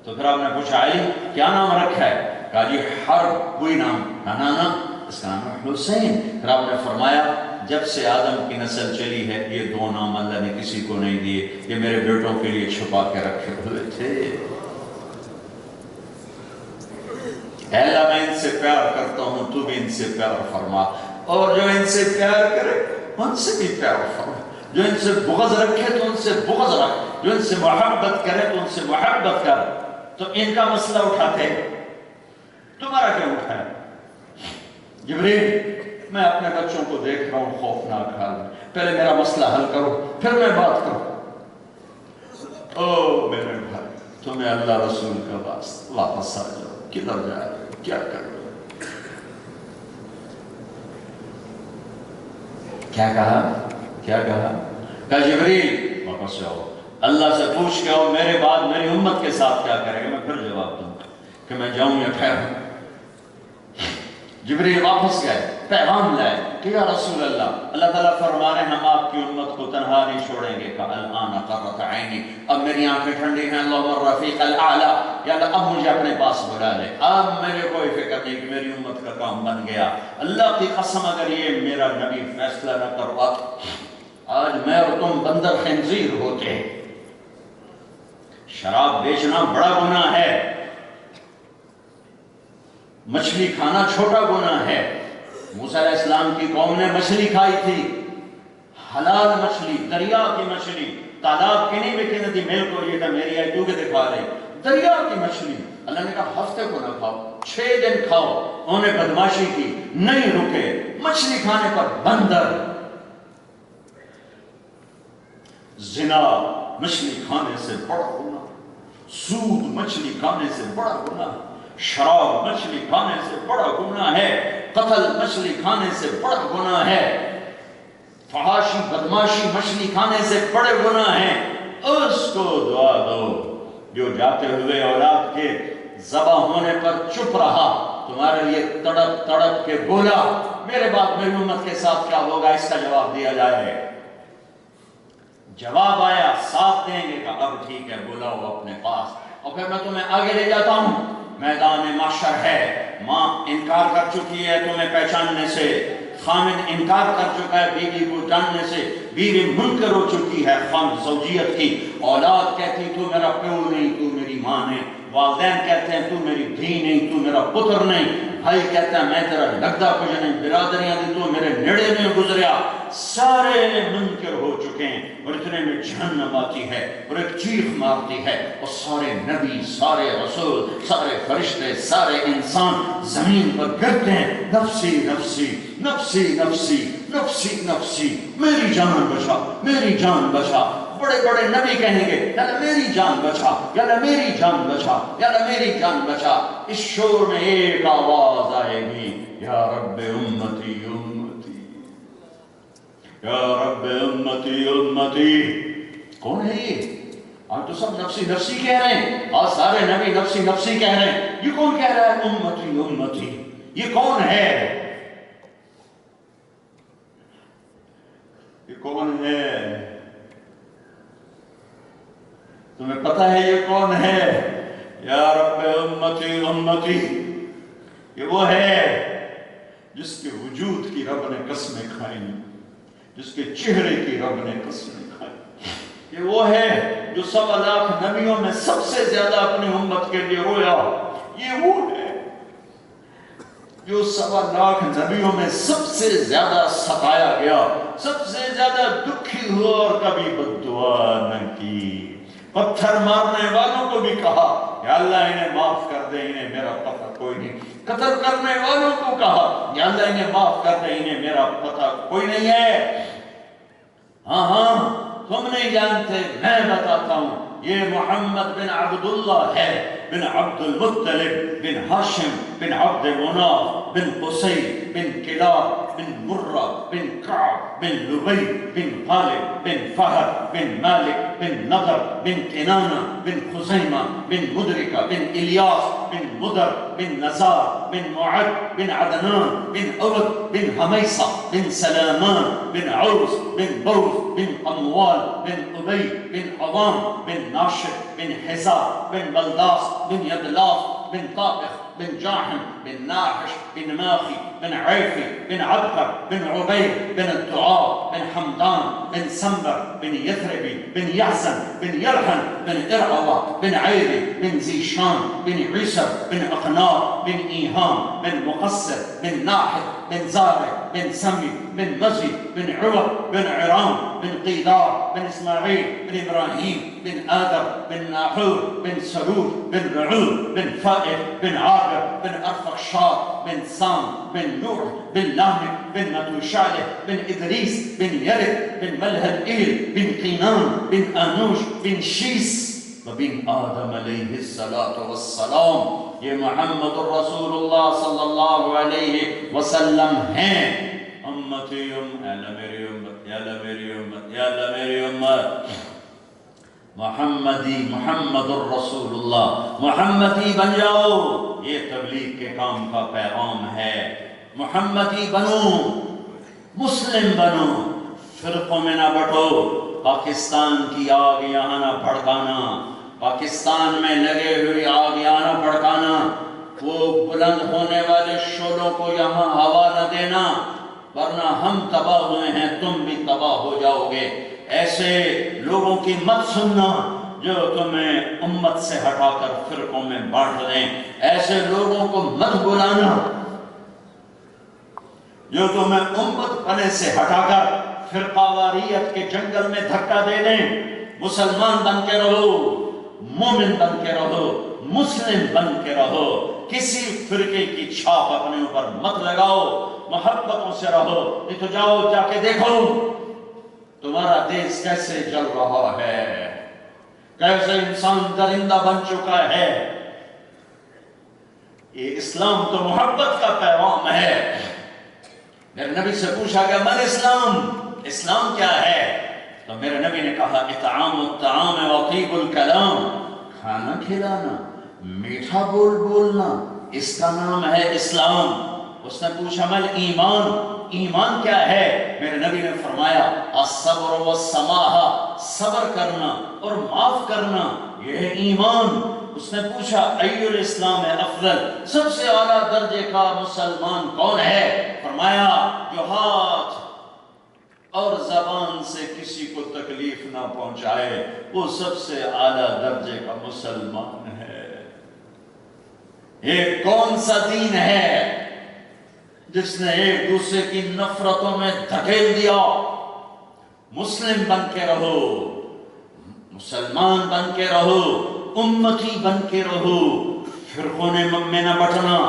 تو پھر آپ نے پوچھا علی کیا نام رکھا ہے؟ کہا جی حرب، کوئی نام، کہا نا اس کا نام ہے حسین. پھر آپ نے فرمایا جب سے آدم کی نسل چلی ہے یہ 2 نام اللہ نے کسی کو نہیں دیے، یہ میرے بیٹوں کے لیے چھپا کے رکھے ہوئے تھے. اے اللہ میں ان سے پیار کرتا ہوں، تو بھی ان سے پیار فرما، اور جو ان سے پیار کرے ان سے بھی پیار فرما، جو ان سے بغض رکھے تو ان سے بغض رکھ، جو ان سے محبت کرے تو ان سے محبت کر. تو ان کا مسئلہ اٹھاتے تمہارا کیا اٹھایا؟ جبریل میں اپنے بچوں کو دیکھ رہا ہوں خوفناک حال میں، پہلے میرا مسئلہ حل کرو پھر میں بات کروں. او میرے بھائی تمہیں اللہ رسول کا واسطہ واپس آ جاؤ، کدھر جا رہے ہو، کیا کر رہے ہو؟ کیا کہا؟ کہا جبریل واپس جاؤ، اللہ سے پوچھ کے آؤ میرے بعد میری امت کے ساتھ کیا کرے گا، میں پھر جواب دوں کہ میں جاؤں یا ٹھہروں. جبریل واپس گئے، پیغام لائے کہ یا رسول اللہ، اللہ تعالیٰ فرما رہے ہیں ہم آپ کی امت کو تنہا نہیں چھوڑیں گے. کہا الآن قرۃ عینی، اب میری آنکھیں ٹھنڈی ہیں، اللہم الرفیق الاعلیٰ، یا اللہ اب مجھے اپنے پاس بلا لے، اب مجھے کوئی فکر نہیں کہ میری امت کا کام بن گیا. اللہ کی قسم اگر یہ میرا نبی فیصلہ نہ کرواتا آج میں اور تم بندر خنزیر ہوتے. شراب بیچنا بڑا گناہ ہے، مچھلی کھانا چھوٹا گناہ ہے. موسیٰ علیہ السلام کی قوم نے مچھلی کھائی تھی، حلال مچھلی، دریا کی مچھلی، تالاب کی نہیں بکی تھی ملک، اور یہ تھا میری آئی تو کہ دکھا رہے دریا کی مچھلی. اللہ نے کہا ہفتے کو نہ کھاؤ، 6 دن کھاؤ. انہوں نے بدماشی کی، نہیں رکے، مچھلی کھانے پر بندر. زنا مچھلی کھانے سے بڑا گناہ، سود مچھلی کھانے سے بڑا گناہ، شراب مچھلی کھانے سے بڑا گناہ ہے، قتل مچھلی کھانے سے بڑا گناہ ہے، فحاشی بدماشی مچھلی کھانے سے بڑے گناہ ہیں. اس کو دعا دو جو جاتے ہوئے اولاد کے ذبح ہونے پر چپ رہا، تمہارے لیے تڑپ تڑپ کے بولا میرے بعد میری امت کے ساتھ کیا ہوگا، اس کا جواب دیا جائے. جواب آیا ساتھ دیں گے، کہ اب ٹھیک ہے بلاؤ اپنے پاس. اور پھر میں تمہیں آگے لے جاتا ہوں، میدان محشر ہے، ماں انکار کر چکی ہے تمہیں پہچاننے سے، خامد انکار کر چکا ہے بیوی کو جاننے سے، بیوی منکر ہو چکی ہے خامد زوجیت کی، اولاد کہتی تو میرا پیو نہیں تو میری ماں ہے، والدین کہتے ہیں تو میری دھی نہیں تو میرا پتر نہیں، بھائی کہتا ہے میں تیرا لگتا کچھ نہیں، برادریاں دی تو میرے نیڑے میں گزریا. سارے منکر ہو چکے ہیں، اور اتنے میں جہنم آتی ہے اور ایک چیخ مارتی ہے، اور سارے نبی، سارے رسول، سارے فرشتے، سارے انسان زمین پر گرتے ہیں، نفسی نفسی نفسی نفسی نفسی نفسی، میری جان بچا میری جان بچا. بڑے بڑے نبی کہیں گے یا اللہ میری جان بچا، یا اللہ میری جان بچا، یا اللہ میری جان بچا. اس شور میں ایک آواز آئے گی، یا رب امتی امتی، یا رب امتی امتی. کون ہے یہ؟ آج تو سب نفسی نفسی کہہ رہے ہیں، آج سارے نبی نفسی نفسی کہہ رہے ہیں. یہ کون کہہ رہا ہے امتی امتی؟ یہ کون ہے؟ یہ کون ہے؟ تمہیں پتہ ہے یہ کون ہے؟ یا رب امتی امتی، یہ وہ ہے جس کے وجود کی رب نے قسمیں کھائیں، جس کے چہرے کی رب نے قسمیں کھائیں. یہ وہ ہے جو 1.25 لاکھ نبیوں میں سب سے زیادہ اپنی امت کے لیے رویا. یہ وہ ہے جو 1.25 لاکھ نبیوں میں سب سے زیادہ ستایا گیا، سب سے زیادہ دکھی ہوا اور کبھی بد دعا نہ کی. پتھر مارنے والوں کو بھی کہا یا اللہ انہیں معاف کر دے، انہیں میرا پتہ کوئی نہیں. قتل کرنے والوں کو کہا یا اللہ انہیں معاف کر دے، انہیں میرا پتہ کوئی نہیں ہے. ہاں تم نہیں جانتے، میں بتاتا ہوں، یہ محمد بن عبداللہ ہے بن عبد المطلب بن ہاشم بن عبد مناف بن قصی بن کلاب بن مرہ بن کعب بن لبی بن غالب بن فہد بن مالک بن نضر بن کنانہ بن خزیمہ بن مدرکہ بن الیاس بن مدر بن نزار بن معد بن عدنان بن عبد بن حمیصہ بن سلامان بن عوس بن بوز بن قموال بن ابی بن عوام بن ناشد بن حزار بن بلداس بن یدلاس بن طابخ بن جاحم بن ناحش بن ماخي بن عيفي بن عبقر بن عبيد بن الدعاء بن حمدان بن سنبر بن يثربي بن يحزن بن يرحن بن إرعوى بن عيري بن زيشان بن عيسر بن أقنار بن إيهام بن مقصر بن ناحد بن زارع بن سمي بن مزي بن عوض بن عرام بن قيدار بن إسماعيل بن إبراهيم بن آدر بن ناحور بن سرور بن رعود بن فائد بن عابر بن أرفخشاد بن سام بن نوح بن لامك بن متوشالح بن إدريس بن يرد بن ملهلئيل بن قينان بن آنوش بن شيس وبن آدم علیہ الصلاة والسلام. یہ محمد الرسول اللہ صلی اللہ علیہ وسلم ہیں. امتی میری امت، یا اللہ میری امت، یا اللہ میری امت. محمد الرسول اللہ، محمدی بن جاؤ. یہ تبلیغ کے کام کا پیغام ہے. محمدی بنو، مسلم بنو، فرقوں میں نہ بٹو. پاکستان کی آگ یہاں نہ بھڑکانا، پاکستان میں لگے ہوئی آگ یہاں نہ بھڑکانا. وہ بلند ہونے والے شعلوں کو یہاں ہوا نہ دینا، ورنہ ہم تباہ ہوئے ہیں، تم بھی تباہ ہو جاؤ گے. ایسے لوگوں کی مت سننا جو تمہیں امت سے ہٹا کر فرقوں میں بانٹ دیں. ایسے لوگوں کو مت بلانا جو تمہیں امت پنے سے ہٹا کر فرقہ واریت کے جنگل میں دھکا دے دیں. مسلمان بن کے رہو، مومن بن کے رہو، مسلم بن کے رہو. کسی فرقے کی چھاپ اپنے اوپر مت لگاؤ. محبتوں سے رہو. نہیں تو جاؤ، جا کے دیکھو تمہارا دیش کیسے جل رہا ہے، کیسے انسان درندہ بن چکا ہے. یہ اسلام تو محبت کا پیغام ہے. میرے نبی سے پوچھا گیا من اسلام، اسلام کیا ہے؟ تو میرے نبی نے کہا اطعام الطعام وطیب الکلام. کھانا کھلانا، میٹھا بولنا، اس کا نام ہے اسلام. اس نے پوچھا مل ایمان، ایمان کیا ہے؟ میرے نبی نے فرمایا الصبر والسماحہ، صبر کرنا اور معاف کرنا، یہ ہے ایمان. اس نے پوچھا ای الاسلام افضل، سب سے اعلیٰ درجے کا مسلمان کون ہے؟ فرمایا جو ہاتھ اور زبان سے کسی کو تکلیف نہ پہنچائے، وہ سب سے اعلیٰ درجے کا مسلمان ہے. یہ کون سا دین ہے جس نے ایک دوسرے کی نفرتوں میں دھکیل دیا؟ مسلم بن کے رہو، مسلمان بن کے رہو، امتی بن کے رہو. فرقوں میں نہ بٹنا،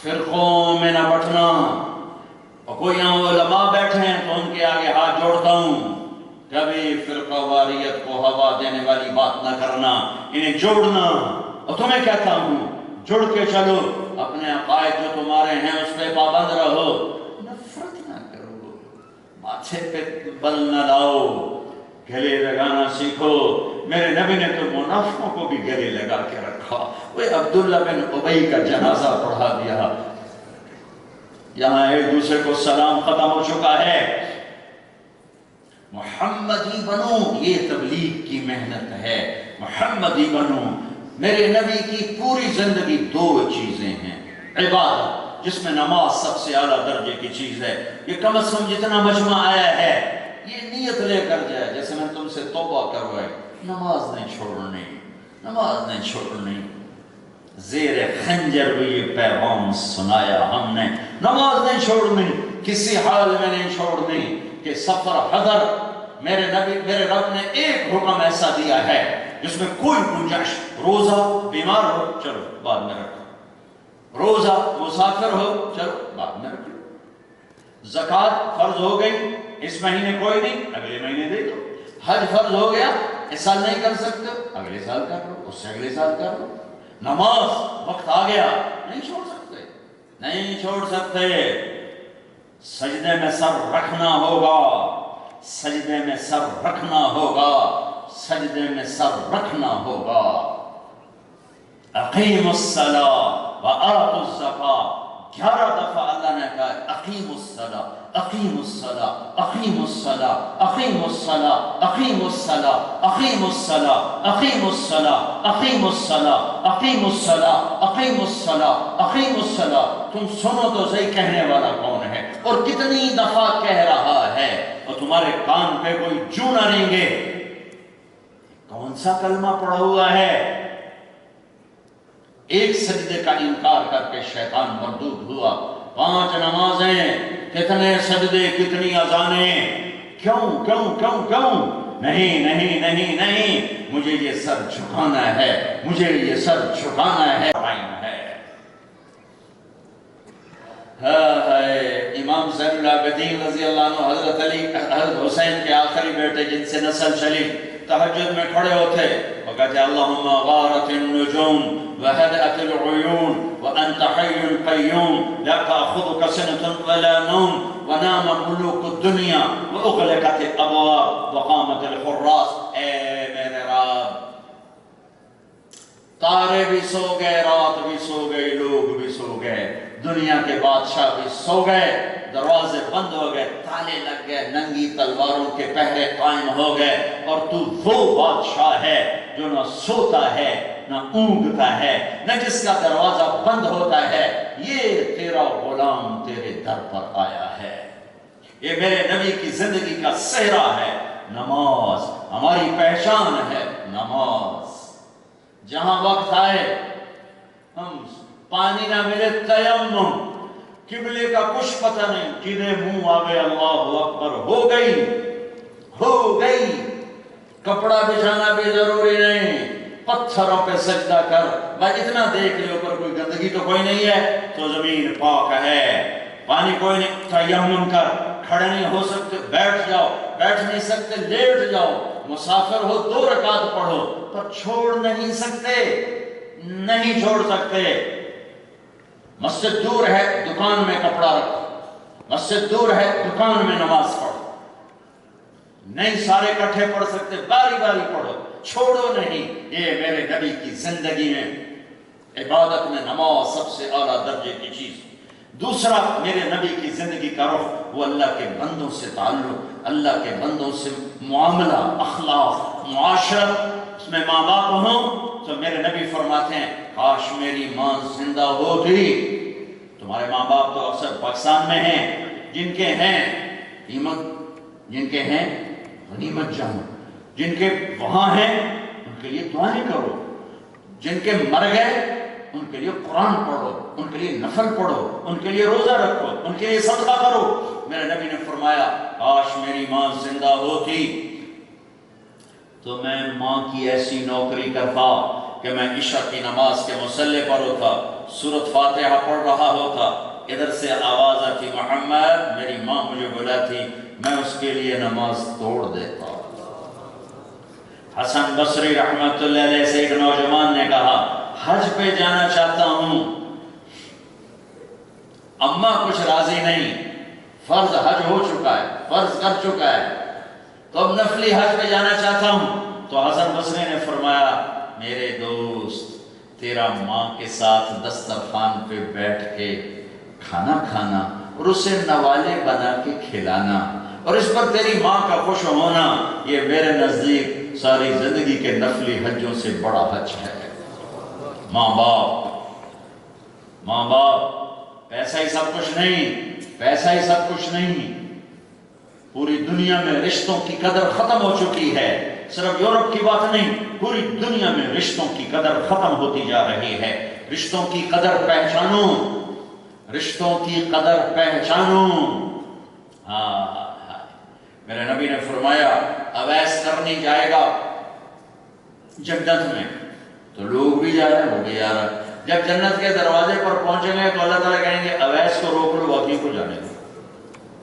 فرقوں میں نہ بٹنا. اور کوئی یہاں علماء بیٹھے ہیں تو ان کے آگے ہاتھ جوڑتا ہوں، کبھی فرقہ واریت کو ہوا دینے والی بات نہ کرنا، انہیں جوڑنا. اور تمہیں کہتا ہوں جڑ کے چلو، اپنے عقائد جو تمہارے ہیں اس پہ پابند رہو، نفرت نہ کرو، ماتھے پہ بل نہ لاؤ، گلے لگانا سیکھو. میرے نبی نے تو منافقوں کو بھی گلے لگا کے رکھا. وہ عبداللہ بن ابی کا جنازہ پڑھا دیا. یہاں ایک دوسرے کو سلام ختم ہو چکا ہے. محمدی بنو، یہ تبلیغ کی محنت ہے. محمدی بنو. میرے نبی کی پوری زندگی دو چیزیں ہیں. عبادت، جس میں نماز سب سے اعلیٰ درجے کی چیز ہے. یہ کم از کم جتنا مجمع آیا ہے یہ نیت لے کر جائے، جیسے میں تم سے توبہ کروائے، نماز نہیں چھوڑنی، نماز نہیں چھوڑنی. زیر خنجر بھی یہ پیغام سنایا ہم نے، نماز نہیں چھوڑنی، کسی حال میں نہیں چھوڑنی. کہ سفر حضر، میرے رب نے ایک حکم ایسا دیا ہے جس میں کوئی گنجائش، روزہ بیمار ہو چلو بعد میں رکھو، روزہ مسافر ہو چلو بعد میں رکھو، زکوٰۃ فرض ہو گئی اس مہینے کوئی نہیں اگلے مہینے دے دو، حج فرض ہو گیا اس سال نہیں کر سکتے اگلے سال کر لو، اس سے اگلے سال کر لو. نماز وقت آ گیا، نہیں چھوڑ سکتے، نہیں چھوڑ سکتے، سجدے میں سر رکھنا ہوگا، سجدے میں سر رکھنا ہوگا، سجدے میں سر رکھنا ہوگا۔ اقیم الصلاۃ وآتوا الزکاۃ، 11 دفعہ اللہ نے کہا اقیم الصلاۃ، اقیم الصلاۃ، اقیم الصلاۃ، اقیم الصلاۃ، اقیم الصلاۃ، اقیم الصلاۃ، اقیم الصلاۃ، اقیم الصلاۃ، اقیم الصلاۃ، اقیم الصلاۃ، اقیم الصلاۃ۔ تم سنو تو صحیح کہنے والا کون ہے اور کتنی دفعہ کہہ رہا ہے، اور تمہارے کان پہ کوئی جو نہ رہیں گے۔ کون سا کلمہ پڑھا ہوا ہے؟ ایک سجدے کا انکار کر کے شیطان مردود ہوا۔ 5 نمازیں، کتنے سجدے، کتنی اذانیں، کیوں کیوں کیوں کیوں؟ نہیں نہیں نہیں نہیں، مجھے یہ سر جھکانا ہے، مجھے یہ سر جھکانا ہے، امام زین العابدین رضی اللہ عنہ، حضرت علی، حضرت حسین کے آخری بیٹے جن سے نسل چلی، تہجد میں کھڑے ہوتے اور کہتے اللہم غارت النجوم وہدأت العیون وانت حی قیوم لا تأخذک سنة ولا نوم ونام ملوک الدنیا واغلقت الابواب وقامت الحراس۔ اے میرے رب، تارے بھی سو گئے، رات بھی سو گئی، لوگ بھی سو گئے، دنیا کے بادشاہ بھی سو گئے، دروازے بند ہو گئے، تالے لگ گئے، ننگی تلواروں کے پہرے قائم ہو گئے، اور تو وہ بادشاہ ہے جو نہ سوتا ہے نہ اونگتا ہے، نہ جس کا دروازہ بند ہوتا ہے۔ یہ تیرا غلام تیرے در پر آیا ہے، یہ میرے نبی کی زندگی کا صحرا ہے۔ نماز ہماری پہچان ہے، نماز۔ جہاں وقت آئے ہم پانی نہ ملے، تیمم، قبلے کا کچھ پتہ نہیں، جنہیں منہ آگے اللہ اکبر، ہو گئی ہو گئی، کپڑا بچھانا بھی ضروری نہیں، پتھروں پہ سجدہ کر، بھائی اتنا دیکھ لے اوپر کوئی گندگی تو کوئی نہیں ہے تو زمین پاک ہے، پانی کوئی نہیں، تیمم کر، کھڑے نہیں ہو سکتے بیٹھ جاؤ، بیٹھ نہیں سکتے لیٹ جاؤ، مسافر ہو 2 رکعت پڑھو، پر چھوڑ نہیں سکتے، نہیں چھوڑ سکتے۔ مسجد دور ہے، دکان میں کپڑا رکھو، مسجد دور ہے، دکان میں نماز پڑھو، نہیں سارے کٹھے پڑھ سکتے، باری باری پڑھو، چھوڑو نہیں۔ یہ میرے نبی کی زندگی میں عبادت میں نماز سب سے اعلیٰ درجے کی چیز۔ دوسرا میرے نبی کی زندگی کا رخ، وہ اللہ کے بندوں سے تعلق، اللہ کے بندوں سے معاملہ، اخلاق، معاشرت۔ اس میں ماں باپ ہوں تو میرے نبی فرماتے ہیں کاش میری ماں زندہ ہوتی۔ تمہارے ماں باپ تو اکثر پاکستان میں ہیں، جن کے ہیں جن کے ہیں غنیمت جانو، جن کے وہاں ہیں ان کے لیے دعائیں کرو، جن کے مر گئے ان کے لیے قرآن پڑھو، ان کے لیے نفل پڑھو، ان کے لیے روزہ رکھو، ان کے لیے صدقہ کرو۔ میرے نبی نے فرمایا کاش میری ماں زندہ ہوتی تو میں ماں کی ایسی نوکری کرتا کہ میں عشاء کی نماز کے مصلی پر ہوتا، سورۃ فاتحہ پڑھ رہا ہوتا، ادھر سے آواز آتی محمد، میری ماں مجھے بلاتی، میں اس کے لیے نماز توڑ دیتا۔ حسن بصری رحمت اللہ علیہ سے ایک نوجوان نے کہا حج پہ جانا چاہتا ہوں، اماں کچھ راضی نہیں، فرض حج ہو چکا ہے، فرض کر چکا ہے، تو اب نفلی حج پہ جانا چاہتا ہوں۔ تو حسن بصری نے فرمایا میرے دوست، تیرا ماں کے ساتھ دسترخوان پہ بیٹھ کے کھانا کھانا اور اسے نوالے بنا کے کھلانا اور اس پر تیری ماں کا خوش ہونا، یہ میرے نزدیک ساری زندگی کے نفلی حجوں سے بڑا حج ہے۔ ماں باپ، پیسہ ہی سب کچھ نہیں، پیسہ ہی سب کچھ نہیں، پوری دنیا میں رشتوں کی قدر ختم ہو چکی ہے، صرف یورپ کی بات نہیں، پوری دنیا میں رشتوں کی قدر ختم ہوتی جا رہی ہے۔ رشتوں کی قدر پہچانو، رشتوں کی قدر پہچانو۔ ہاں میرے نبی نے فرمایا اویس کرنی جائے گا جنت میں تو لوگ بھی جا رہے ہیں، وہ بھی جا رہا ہے۔ جب جنت کے دروازے پر پہنچیں گے تو اللہ تعالیٰ کہیں گے اویس کو روک لو، باقی کو جانے دو۔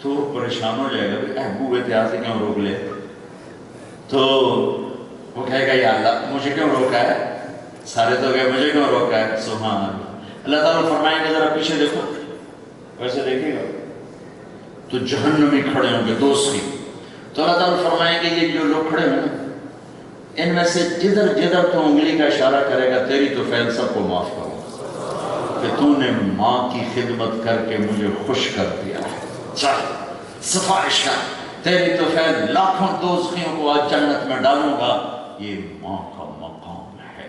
تو پریشان ہو جائے گا، ابو احتیاط سے کیوں روک لے؟ تو وہ کہے گا یا اللہ مجھے کیوں روکا ہے؟ سارے تو گئے مجھے کیوں روکا ہے؟ سبحان اللہ. اللہ تعالیٰ فرمائیں گے ذرا پیچھے دیکھو، ویسے دیکھے گا تو جہنمی کھڑے ہوں گے دوسری. تو اللہ تعالیٰ فرمائیں گے یہ جو لوگ کھڑے ہیں ان میں سے جدھر جدھر تو انگلی کا اشارہ کرے گا تیری تو فعل سب کو معاف کرو کہ تو نے ماں کی خدمت کر کے مجھے خوش کر دیا ہے. چل سفارش کر، تیری تو فعل لاکھوں دوستیوں کو آج جنت میں ڈالوں گا. یہ ماں کا مقام ہے.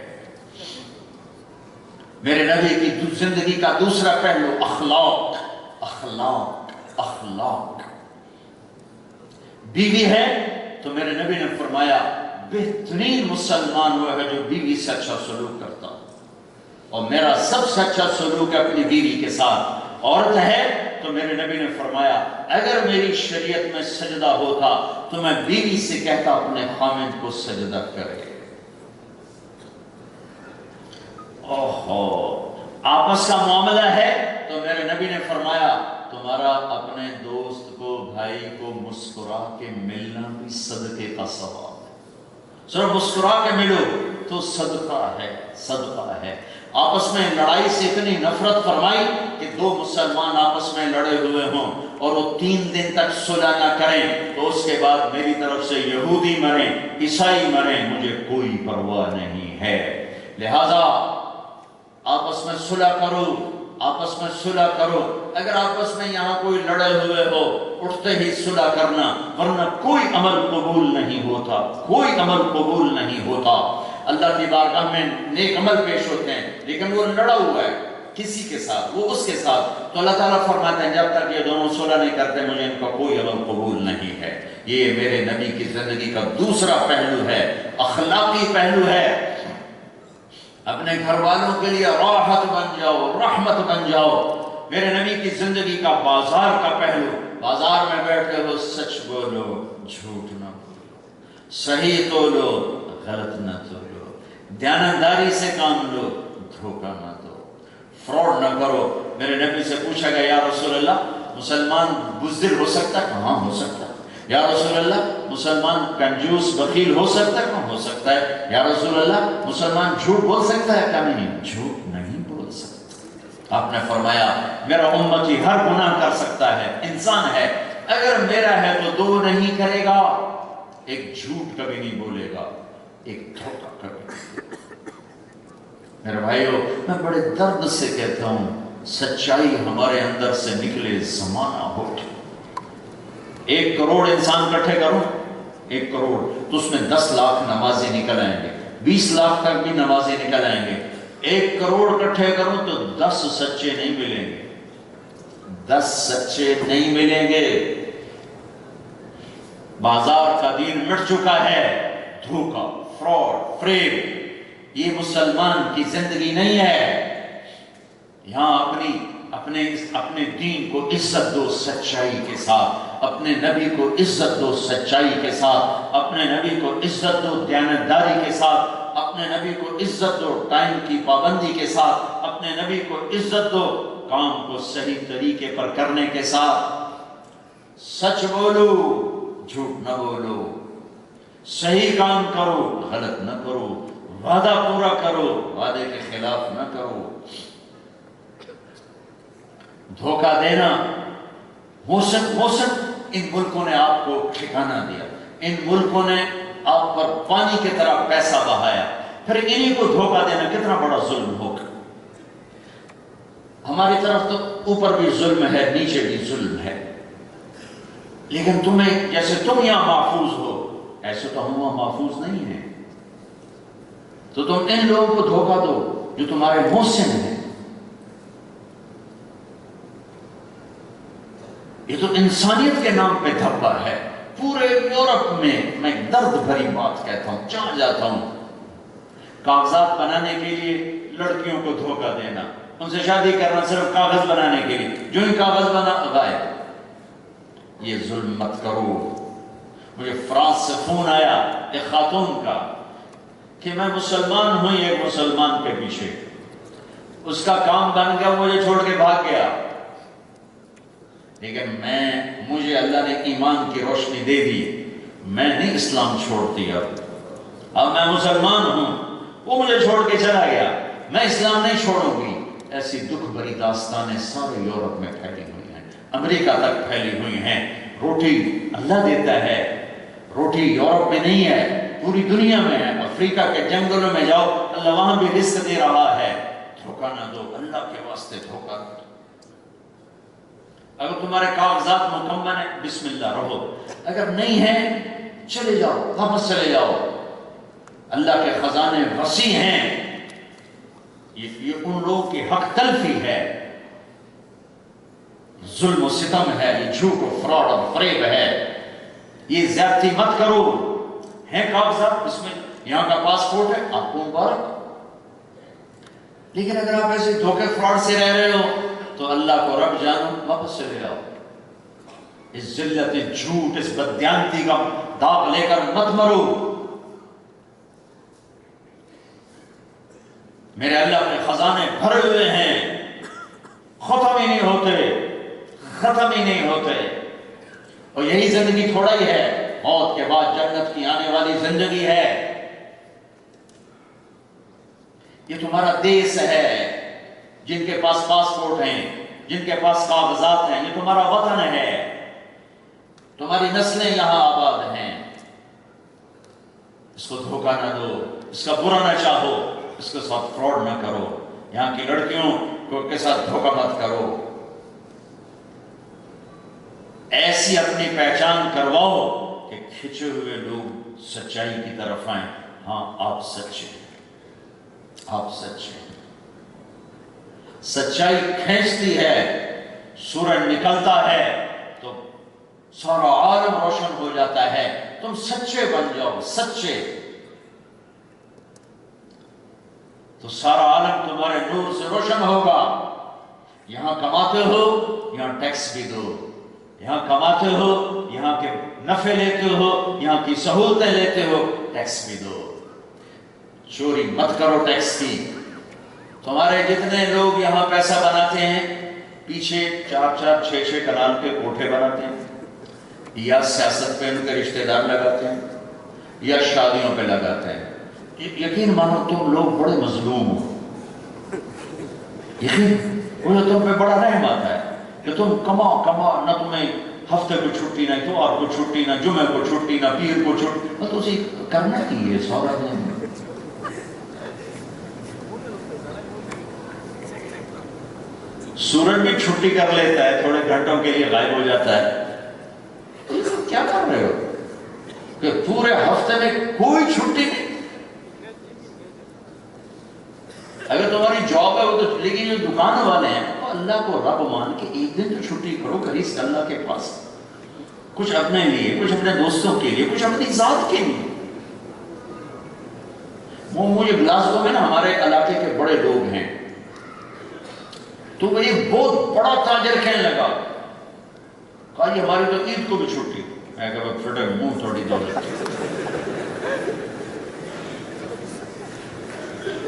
میرے نبی کی زندگی کا دوسرا پہلو اخلاق. اخلاق اخلاق. بیوی ہے تو میرے نبی نے فرمایا بہترین مسلمان وہ ہے جو بیوی سے اچھا سلوک کرتا، اور میرا سب سے اچھا سلوک اپنی بیوی کے ساتھ. عورت ہے تو میرے نبی نے فرمایا اگر میری شریعت میں سجدہ ہوتا تو میں بیوی سے کہتا اپنے خامد کو سجدہ کرے. آپس کا معاملہ ہے تو میرے نبی نے فرمایا تمہارا اپنے دوست کو بھائی کو مسکرا کے ملنا بھی صدقے کا ثواب ہے. صرف مسکرا کے ملو تو صدقہ ہے، صدقہ ہے. آپس میں لڑائی سے اتنی نفرت فرمائی کہ دو مسلمان آپس میں لڑے ہوئے ہوں اور وہ 3 دن تک صلح نہ کریں تو اس کے بعد میری طرف سے یہودی مریں عیسائی مریں مجھے کوئی پرواہ نہیں ہے. لہذا آپس میں صلح کرو، آپس میں صلح کرو. اگر آپس میں یہاں کوئی لڑے ہوئے ہو اٹھتے ہی صلح کرنا، ورنہ کوئی عمل قبول نہیں ہوتا، کوئی عمل قبول نہیں ہوتا. اللہ کی بارگاہ میں نیک عمل پیش ہوتے ہیں لیکن وہ لڑا ہوا ہے کسی کے ساتھ، وہ اس کے ساتھ، تو اللہ تعالیٰ فرماتے ہیں جب تک یہ دونوں صلح نہیں کرتے مجھے ان کا کوئی عمل قبول نہیں ہے. یہ میرے نبی کی زندگی کا دوسرا پہلو ہے، اخلاقی پہلو ہے. اپنے گھر والوں کے لیے راحت بن جاؤ، رحمت بن جاؤ. میرے نبی کی زندگی کا بازار کا پہلو، بازار میں بیٹھے ہو سچ بولو جھوٹ نہ بولو، صحیح تولو غلط نہ تولو، دیانتداری سے کام لو، دھوکہ نہ دو، فراڈ نہ کرو. میرے نبی سے پوچھا گیا یا رسول اللہ مسلمان بزدل ہو سکتا ہے؟ کہاں ہو سکتا ہے. یا رسول اللہ مسلمان کنجوس بخیل ہو سکتا ہے؟ کہاں ہو سکتا ہے. یا رسول اللہ مسلمان جھوٹ بول سکتا ہے؟ کہا نہیں، جھوٹ نہیں بول سکتا. آپ نے فرمایا میرا امتی ہر گناہ کر سکتا ہے، انسان ہے، اگر میرا ہے تو 2 نہیں کرے گا، ایک جھوٹ کبھی نہیں بولے گا، ایک دھوکہ کبھی. میرے بھائیو میں بڑے درد سے کہتا ہوں سچائی ہمارے اندر سے نکلے زمانہ ہو. 1 کروڑ انسان کٹھے کرو، 1 کروڑ تو اس میں 10 لاکھ نمازی نکل آئیں گے، 20 لاکھ تک بھی نمازی نکل آئیں گے. 1 کروڑ کٹھے کرو تو 10 سچے نہیں ملیں گے، 10 سچے نہیں ملیں گے. بازار کا دین مٹ چکا ہے. دھوکہ، فراڈ، فریب یہ مسلمان کی زندگی نہیں ہے. یہاں اپنے دین کو عزت دو سچائی کے ساتھ، اپنے نبی کو عزت دو سچائی کے ساتھ، اپنے نبی کو عزت دو دیانتداری کے ساتھ، اپنے نبی کو عزت دو ٹائم کی پابندی کے ساتھ، اپنے نبی کو عزت دو کام کو صحیح طریقے پر کرنے کے ساتھ. سچ بولو جھوٹ نہ بولو، صحیح کام کرو غلط نہ کرو، وعدہ پورا کرو وعدے کے خلاف نہ کرو. دھوکہ دینا، موسم ان ملکوں نے آپ کو ٹھکانہ دیا، ان ملکوں نے آپ پر پانی کی طرح پیسہ بہایا، پھر انہی کو دھوکہ دینا کتنا بڑا ظلم ہوگا. ہماری طرف تو اوپر بھی ظلم ہے نیچے بھی ظلم ہے، لیکن تمہیں جیسے تم یہاں محفوظ ہو ایسے تو ہم وہاں محفوظ نہیں ہیں. تو تم ان لوگوں کو دھوکہ دو جو تمہارے محسن ہیں. یہ تو انسانیت کے نام پہ دھبا ہے. پورے یورپ میں درد بھری بات کہتا ہوں، جہاں جاتا ہوں کاغذات بنانے کے لیے لڑکیوں کو دھوکہ دینا، ان سے شادی کرنا صرف کاغذ بنانے کے لیے، جو ہی کاغذ بنا غائب. یہ ظلم مت کرو. مجھے فرانس سے فون آیا ایک خاتون کا کہ میں مسلمان ہوں، ایک مسلمان کے پیچھے، اس کا کام بن گیا، مجھے چھوڑ کے بھاگ گیا، لیکن مجھے اللہ نے ایمان کی روشنی دے دی، میں نہیں اسلام چھوڑتی. اب میں مسلمان ہوں وہ مجھے چھوڑ کے چلا گیا، میں اسلام نہیں چھوڑوں گی۔ ایسی دکھ بری داستانیں سارے یورپ میں پھیلی ہوئی ہیں، امریکہ تک پھیلی ہوئی ہیں۔ روٹی اللہ دیتا ہے، روٹی یورپ میں نہیں ہے، پوری دنیا میں ہے۔ افریقہ کے جنگلوں میں جاؤ، اللہ وہاں بھی رزق دے رہا ہے۔ دھوکہ نہ دو، اللہ کے واسطے دھوکہ نہ دو۔ اگر تمہارے کاغذات مکمل ہیں، بسم اللہ رہو، اگر نہیں ہیں چلے جاؤ، واپس چلے جاؤ۔ اللہ کے خزانے وسیع ہیں۔ یہ ان لوگوں کی حق تلفی ہے، ظلم و ستم ہے، یہ جھوٹ و فراڈ اور فریب ہے، یہ زیادتی مت کرو۔ ہیں کاغذات، اس میں یہاں کا پاسپورٹ ہے، آپ کو مبارک۔ لیکن اگر آپ ایسے دھوکے فراڈ سے رہ رہے ہو تو اللہ کو رب جانو، واپس چلے جاؤ۔ اس ذلت، اس جھوٹ، اس بددیانتی کا داغ لے کر مت مرو۔ میرے اللہ کے خزانے بھرے ہوئے ہیں، ختم ہی نہیں ہوتے، ختم ہی نہیں ہوتے۔ اور یہی زندگی تھوڑا ہی ہے، موت کے بعد جنت کی آنے والی زندگی ہے۔ یہ تمہارا دیس ہے، جن کے پاس پاسپورٹ ہیں، جن کے پاس کاغذات ہیں، یہ تمہارا وطن ہے، تمہاری نسلیں یہاں آباد ہیں۔ اس کو دھوکہ نہ دو، اس کا برا نہ چاہو، اس کے ساتھ فراڈ نہ کرو، یہاں کی لڑکیوں کے ساتھ دھوکہ مت کرو۔ ایسی اپنی پہچان کرواؤ کہ کھچے ہوئے لوگ سچائی کی طرف آئیں، ہاں آپ سچے ہیں، آپ سچے ہیں۔ سچائی کھینچتی ہے، سورج نکلتا ہے تو سارا عالم روشن ہو جاتا ہے۔ تم سچے بن جاؤ، سچے، تو سارا عالم تمہارے نور سے روشن ہوگا۔ یہاں کماتے ہو، یہاں ٹیکس بھی دو، یہاں کماتے ہو، یہاں کے نفع لیتے ہو، یہاں کی سہولتیں لیتے ہو، ٹیکس بھی دو۔ چوری مت کرو ٹیکس کی۔ تمہارے جتنے لوگ یہاں پیسہ بناتے ہیں، پیچھے 4-4 6-6 کنال کے کوٹھے بناتے ہیں، یا سیاست پہ ان کے رشتہ دار لگاتے ہیں، یا شادیوں پہ لگاتے ہیں۔ یقین مانو تم لوگ بڑے مظلوم ہو، یقین انہیں تم پہ بڑا رحم آتا ہے کہ تم کما نہ تمہیں ہفتے کو چھٹی، نہ اتوار کو چھٹی، نہ جمعہ کو چھٹی، نہ پیر کو چھٹی، بس اسے کرنا کی ہے سورا دن۔ سورج بھی چھٹی کر لیتا ہے، تھوڑے گھنٹوں کے لیے غائب ہو جاتا ہے۔ کیا کر رہے ہو کہ پورے ہفتے میں کوئی چھٹی نہیں؟ اگر تمہاری جاب ہے وہ تو، لیکن جو دکان والے ہیں وہ اللہ کو رب مان کے ایک دن تو چھٹی کرو، خریج اللہ کے پاس، کچھ اپنے لیے، کچھ اپنے دوستوں کے لیے، کچھ اپنی ذات کے لیے۔ وہ مجھے گلاسگو میں نا ہمارے علاقے کے بڑے لوگ ہیں، تو وہ ایک بہت بڑا تاجر کہنے لگا، کہا جی ہماری تو عید کو بھی چھٹی۔ میں کہا پھٹے منہ تھوڑی دولت،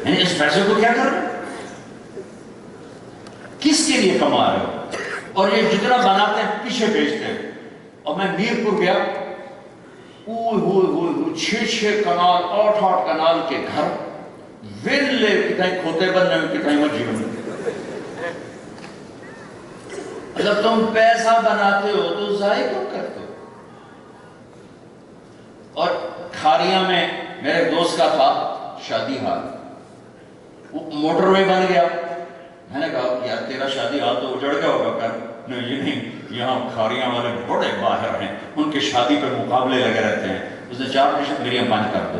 یعنی اس پیسے کو کیا کر رہے ہو؟ کس کے لیے کما رہے ہو؟ اور یہ جتنا بناتے ہیں پیچھے بیچتے ہیں۔ اور میں میرپور گیا، 6 کنال 8 کنال کے گھر، ویلے، کتنے کھوتے بننے میں، کتنے مجھے بننے۔ اگر تم پیسہ بناتے ہو تو ضائع کیوں کرتے ہو؟ اور کھاریاں میں میرے دوست کا تھا شادی ہال، وہ موٹر وے بن گیا۔ میں نے کہا یار تیرا شادی ہال تو اجڑ گیا ہوگا کر۔ نہیں یہ نہیں، یہاں کھاریاں والے بڑے باہر ہیں، ان کے شادی پہ مقابلے لگے رہتے ہیں۔ اس نے 4 ڈشیں میری 5 کر دو،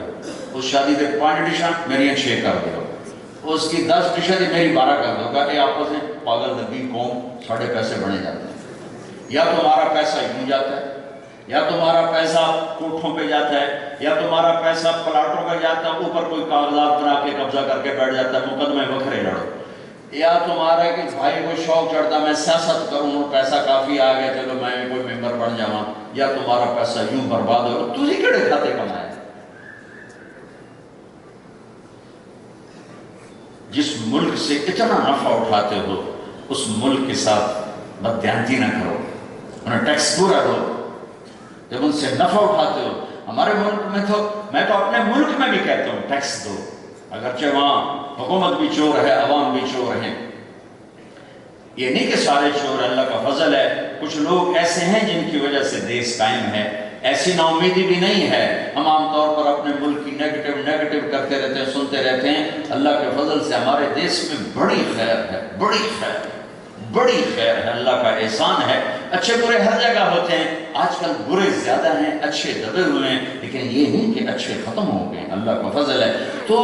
اس شادی کے 5 ڈشیں میری 6 کر دو، اس کی 10 ڈشیں تھی میری 12 کر دو۔ کہا کہ آپس میں پاگل لگی قوم، ساڑھے پیسے بڑھے جاتے ہیں۔ یا تمہارا پیسہ یوں جاتا ہے، یا تمہارا پیسہ کوٹھوں پہ جاتا ہے، یا تمہارا پیسہ پلاٹوں پہ جاتا ہے، اوپر کوئی کاغذات بنا کے قبضہ کر کے بیٹھ جاتا ہے، مقدمے بکھرے لڑو۔ یا تمہارا کہ بھائی کو شوق چڑھتا میں سیاست کروں، پیسہ کافی آ گیا چلو میں کوئی ممبر بن جاؤں، یا تمہارا پیسہ یوں برباد ہو۔ تجھے کیڑے کھاتے کمائے؟ جس ملک سے اتنا نفع اٹھاتے ہو اس ملک کے ساتھ بددیانتی نہ کرو، انہیں ٹیکس پورا دو۔ جب ان سے نفع اٹھاتے ہو، ہمارے ملک میں تو، میں تو اپنے ملک میں بھی کہتا ہوں ٹیکس دو، اگرچہ وہاں حکومت بھی چور ہے، عوام بھی چور ہیں، یہ نہیں کہ سارے چور، اللہ کا فضل ہے، کچھ لوگ ایسے ہیں جن کی وجہ سے دیش قائم ہے، ایسی نا امیدی بھی نہیں ہے۔ ہم عام طور پر اپنے ملک کی نیگیٹو کرتے رہتے ہیں، سنتے رہتے ہیں، اللہ کے فضل سے ہمارے دیش میں بڑی خیر ہے، بڑی خیر ہے، اللہ کا احسان ہے۔ اچھے برے ہر جگہ ہوتے ہیں، آج کل برے زیادہ ہیں، اچھے دبے ہوئے ہیں، لیکن یہ نہیں کہ اچھے ختم ہو گئے، اللہ کا فضل ہے۔ تو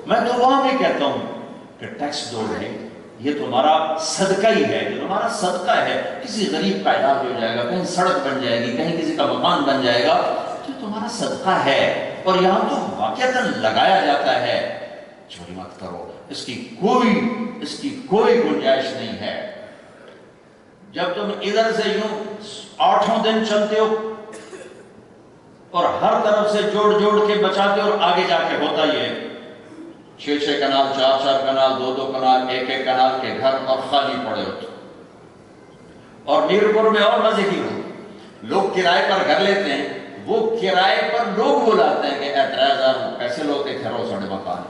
میں تو وہاں بھی کہتا ہوں کہ ٹیکس دو بھائی، یہ تمہارا صدقہ ہی ہے، یہ تمہارا صدقہ ہے، کسی غریب کا علاج ہو جائے گا، کہیں سڑک بن جائے گی، کہیں کسی کا مکان بن جائے گا، تو تمہارا صدقہ ہے، اور یہاں تو واقعتاً لگایا جاتا ہے۔ چوری مت کرو، اس کی کوئی گنجائش نہیں ہے۔ جب تم ادھر سے یوں 8 دن چلتے ہو اور ہر طرف سے جوڑ کے بچاتے ہو، اور آگے جا کے ہوتا یہ 6 کنال، 4 کنال، 2 کنال، 1 کنال کے گھر اور خالی پڑے ہوتے۔ اور میرپور میں اور مزے کی ہو، لوگ کرائے پر گھر لیتے ہیں، وہ کرائے پر لوگ بلاتے ہیں کہ 13,000 پیسے لو کے گھروں سڑے مکان،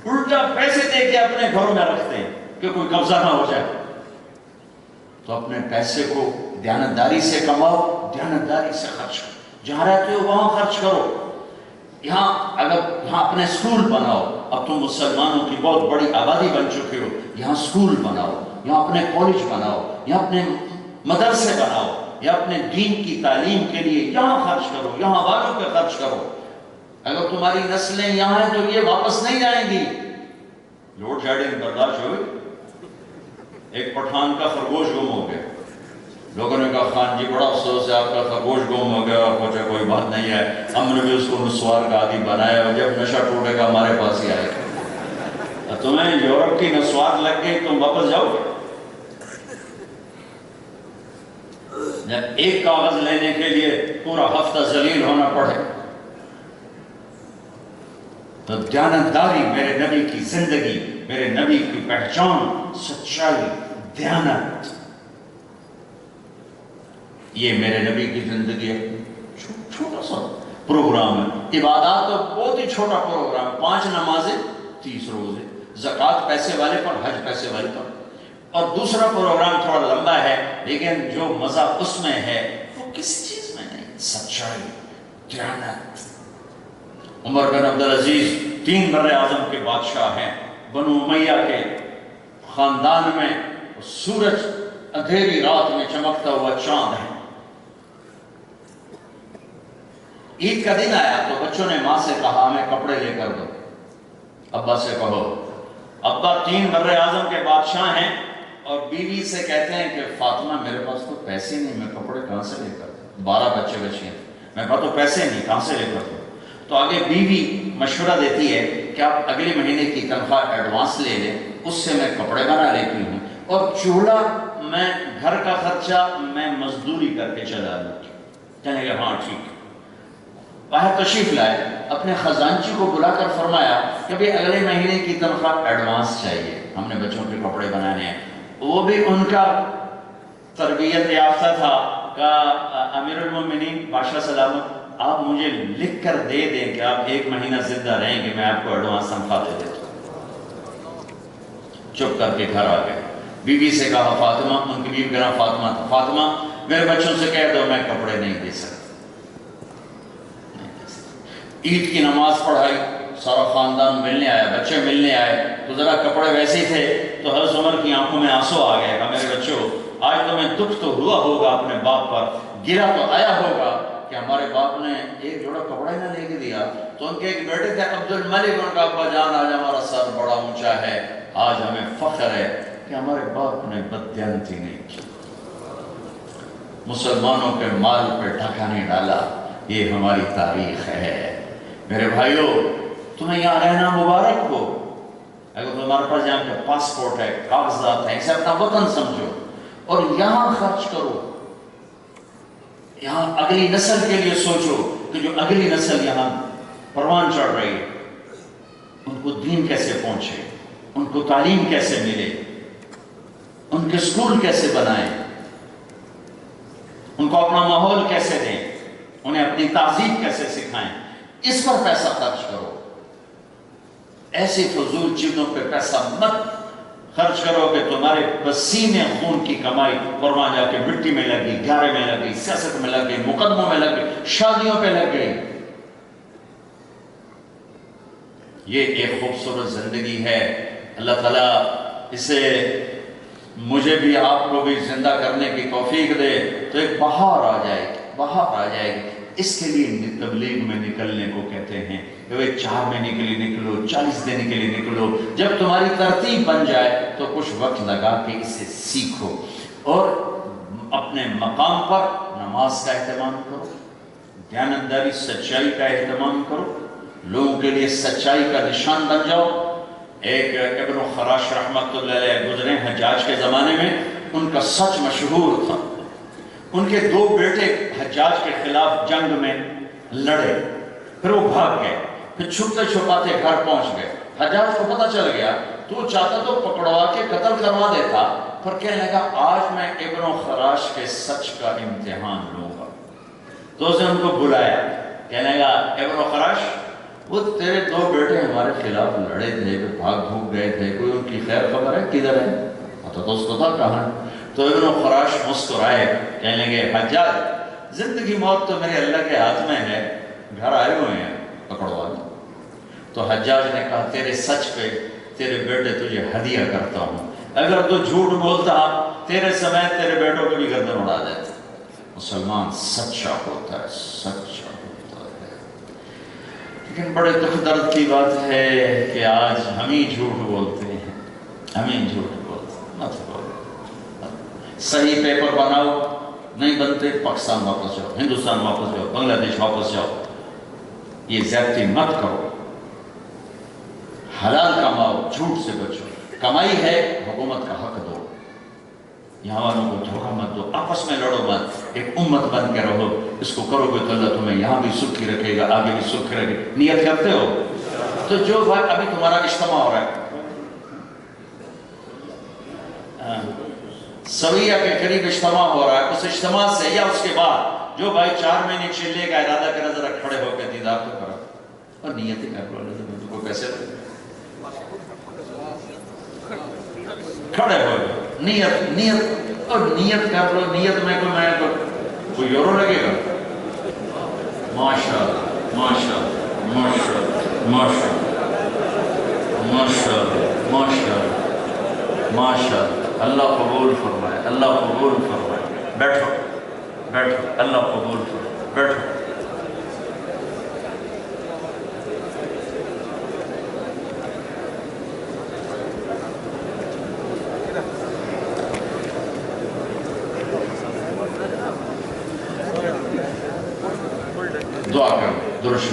الٹا پیسے دے کے اپنے گھروں میں رکھتے ہیں کہ کوئی قبضہ نہ ہو جائے۔ تو اپنے پیسے کو دیانتداری سے کماؤ، دیانتداری سے خرچ کرو، جہاں رہتے ہو وہاں خرچ کرو۔ یہاں اپنے سکول بناؤ، اب تم مسلمانوں کی بہت بڑی آبادی بن چکے ہو، یہاں سکول بناؤ، یہاں اپنے کالج بناؤ، یہاں اپنے مدرسے بناؤ، یا اپنے دین کی تعلیم کے لیے یہاں خرچ کرو، یہاں والوں پہ خرچ کرو۔ اگر تمہاری نسلیں یہاں ہیں تو یہ واپس نہیں جائیں گی۔ لوڈ شیڈنگ برداشت ہوئی، ایک پٹھان کا خرگوش گم ہو گیا، لوگوں نے کہا خان جی بڑا افسوس ہے آپ کا خرگوش گم ہو گیا، اور پوچھا کوئی بات نہیں ہے، ہم نے بھی اس کو نسوار کا عادی بنایا، اور جب نشہ ٹوٹے گا ہمارے پاس ہی آئے گا۔ تمہیں یورپ کی نسوار لگ گئی، تم واپس جاؤ گے؟ جب ایک کاغذ لینے کے لیے پورا ہفتہ ذلیل ہونا پڑے، تو دیانتداری، میرے نبی کی زندگی، میرے نبی کی پہچان، سچائی، دیانت، یہ میرے نبی کی زندگی ہے۔ چھوٹا سا پروگرام ہے، عبادات تو بہت ہی چھوٹا پروگرام، 5 نمازیں، 30 روزے، زکوٰۃ پیسے والے پر، حج پیسے والے پر، اور دوسرا پروگرام تھوڑا لمبا ہے، لیکن جو مزہ اس میں ہے وہ کسی چیز میں نہیں، سچائی، دیانت۔ عمر بن عبدالعزیز 3 بر-اعظم کے بادشاہ ہیں، بنو امیہ کے خاندان میں سورج اندھیری رات میں چمکتا ہوا چاند ہے۔ عید کا دن آیا تو بچوں نے ماں سے کہا ہمیں کپڑے لے کر دو۔ ابا سے کہو، ابا 3 بر-اعظم کے بادشاہ ہیں، اور بیوی سے کہتے ہیں کہ فاطمہ میرے پاس تو پیسے نہیں، میں کپڑے کہاں سے لے کر دوں، 12 بچے ہیں، میرے پاس تو پیسے نہیں، کہاں سے لے کر دوں؟ تو آگے بیوی مشورہ دیتی ہے کہ آپ اگلے مہینے کی تنخواہ ایڈوانس لے لیں، اس سے میں کپڑے بنا لیتی ہوں، اور چولہا میں گھر کا خرچہ میں مزدوری کر کے چلا لیتی ہوں۔ کہنے کہ ہاں ٹھیک ہے۔ باہر تشریف لائے، اپنے خزانچی کو بلا کر فرمایا کہ بھی اگلے مہینے کی تنخواہ ایڈوانس چاہیے، ہم نے بچوں کے کپڑے بنانے ہیں۔ وہ بھی ان کا تربیت یافتہ تھا، کہا امیر المومنین بادشاہ سلامت، آپ مجھے لکھ کر دے دیں کہ آپ 1 مہینہ زندہ رہیں گے، میں آپ کو ایڈوانس تنخواہ دے دیتا ہوں۔ چپ کر کے گھر آ گئے، بیوی سے کہا فاطمہ، ان کی بیوی کا نام فاطمہ تھا، فاطمہ میرے بچوں سے کہہ دو میں کپڑے نہیں دے سکتا۔ عید کی نماز پڑھائی، سارا خاندان ملنے آیا، بچے ملنے آئے، تو ذرا کپڑے ویسے ہی تھے، تو حضرت عمر کی آنکھوں میں آنسو آ گئے، کہا میرے بچوں آج تمہیں دکھ تو ہوا ہوگا اپنے باپ پر، گرا تو آیا ہوگا کہ ہمارے باپ نے ایک جوڑا کپڑا ہی نہ لے کے دیا۔ تو ان کے ایک بیٹے تھے عبد الملک، ان کا ابا جان آج ہمارا سر بڑا اونچا ہے، آج ہمیں فخر ہے کہ ہمارے باپ نے بددیانتی نہیں کی، مسلمانوں کے مال پہ ڈاکہ نہیں ڈالا، یہ ہماری تاریخ ہے۔ میرے بھائیوں تمہیں یہاں رہنا مبارک ہو، اگر تمہارے پاس یہاں پہ پاسپورٹ ہے، کاغذات ہیں، اسے اپنا وطن سمجھو اور یہاں خرچ کرو، یہاں اگلی نسل کے لیے سوچو کہ جو اگلی نسل یہاں پروان چڑھ رہی ہے ان کو دین کیسے پہنچے، ان کو تعلیم کیسے ملے، ان کے اسکول کیسے بنائیں، ان کو اپنا ماحول کیسے دیں، انہیں اپنی تہذیب کیسے سکھائیں، اس پر پیسہ خرچ کرو۔ ایسی فضول چیزوں پہ پیسہ مت خرچ کرو کہ تمہارے پسینے خون کی کمائی قربان جا کے مٹی میں لگ گئی، گارے میں لگ گئی، سیاست میں لگ گئی، مقدموں میں لگ گئی، شادیوں پہ لگ گئی۔ یہ ایک خوبصورت زندگی ہے، اللہ تعالیٰ اسے مجھے بھی آپ کو بھی زندہ کرنے کی توفیق دے تو ایک بہار آ جائے گی، بہار آ جائے گی۔ اس کے لیے تبلیغ میں نکلنے کو کہتے ہیں کہ وہ 4 مہینے کے لیے نکلو، 40 دن کے لیے نکلو، جب تمہاری ترتیب بن جائے تو کچھ وقت لگا کے اسے سیکھو اور اپنے مقام پر نماز کا اہتمام کرو، دیانتداری سچائی کا اہتمام کرو، لوگوں کے لیے سچائی کا نشان بن جاؤ۔ ایک ابن خراش رحمت اللہ علیہ گزرے حجاج کے زمانے میں، ان کا سچ مشہور تھا۔ ان کے 2 بیٹے حجاج کے خلاف جنگ میں لڑے، پھر وہ بھاگ گئے، پھر چھپتے چھپاتے گھر پہنچ گئے۔ حجاج کو پتہ چل گیا تو چاہتا تو پکڑوا کے قتل کروا دیتا، پر کہنے لگا آج میں ابن خراش کے سچ کا امتحان لوں گا۔ تو اس نے ان کو بلایا، کہنے لگا ابن خراش، وہ تیرے 2 بیٹے ہمارے خلاف لڑے تھے، بھاگ بھوگ گئے تھے، کوئی ان کی خیر خبر ہے؟ کدھر ہے؟ پتہ تو اس کو تھا کہاں۔ تو ابن خراش مسکرائے، کہنے لگے حجاج زندگی موت تو میرے اللہ کے ہاتھ میں ہے، گھر آئے ہوئے ہیں، پکڑوا دو۔ تو حجاج نے کہا تیرے سچ پہ تیرے بیٹے تجھے ہدیہ کرتا ہوں، اگر تو جھوٹ بولتا تیرے سمیت تیرے بیٹوں کو بھی گردن اڑا دیتے۔ مسلمان سچا ہوتا ہے، سچا ہوتا ہے۔ لیکن بڑے دکھ درد کی بات ہے کہ آج ہم ہی جھوٹ بولتے ہیں، ہم ہی جھوٹ بولتے ہیں۔ مت بولو، صحیح پیپر بناؤ، نہیں بنتے پاکستان واپس جاؤ، ہندوستان واپس جاؤ، بنگلہ دیش واپس جاؤ۔ یہ زیادتی مت کرو، حلال کماؤ، جھوٹ سے بچو۔ کمائی ہے، حکومت کا حق دو، یہاں والوں کو دھوکہ مت دو، آپس میں لڑو مت، ایک امت بن کے رہو۔ اس کو کرو گے تو اللہ تمہیں یہاں بھی سکھی رکھے گا، آگے بھی سکھی رکھے گا۔ نیت کرتے ہو؟ تو جو بھائی ابھی تمہارا اجتماع ہو رہا ہے سویہ کے قریب اجتماع ہو رہا ہے، اس اجتماع سے یا اس کے بعد جو بھائی 4 مہینے چلنے کا ارادہ کرے ذرا کھڑے ہو کے دیدار تو کرو اور نیت ہی کر لو، اللہ کو کیسے دے کھڑے ہو نیت اور نیت کر لو۔ نیت میں کوئی یورو لگے گا؟ ماشاءاللہ ماشاءاللہ ماشاءاللہ ماشاءاللہ ماشاءاللہ ماشاءاللہ ماشاءاللہ۔ اللہ قبول فرمائے، اللہ قبول فرمائے۔ بیٹھو بیٹھو، اللہ قبول فرمائے، بیٹھو۔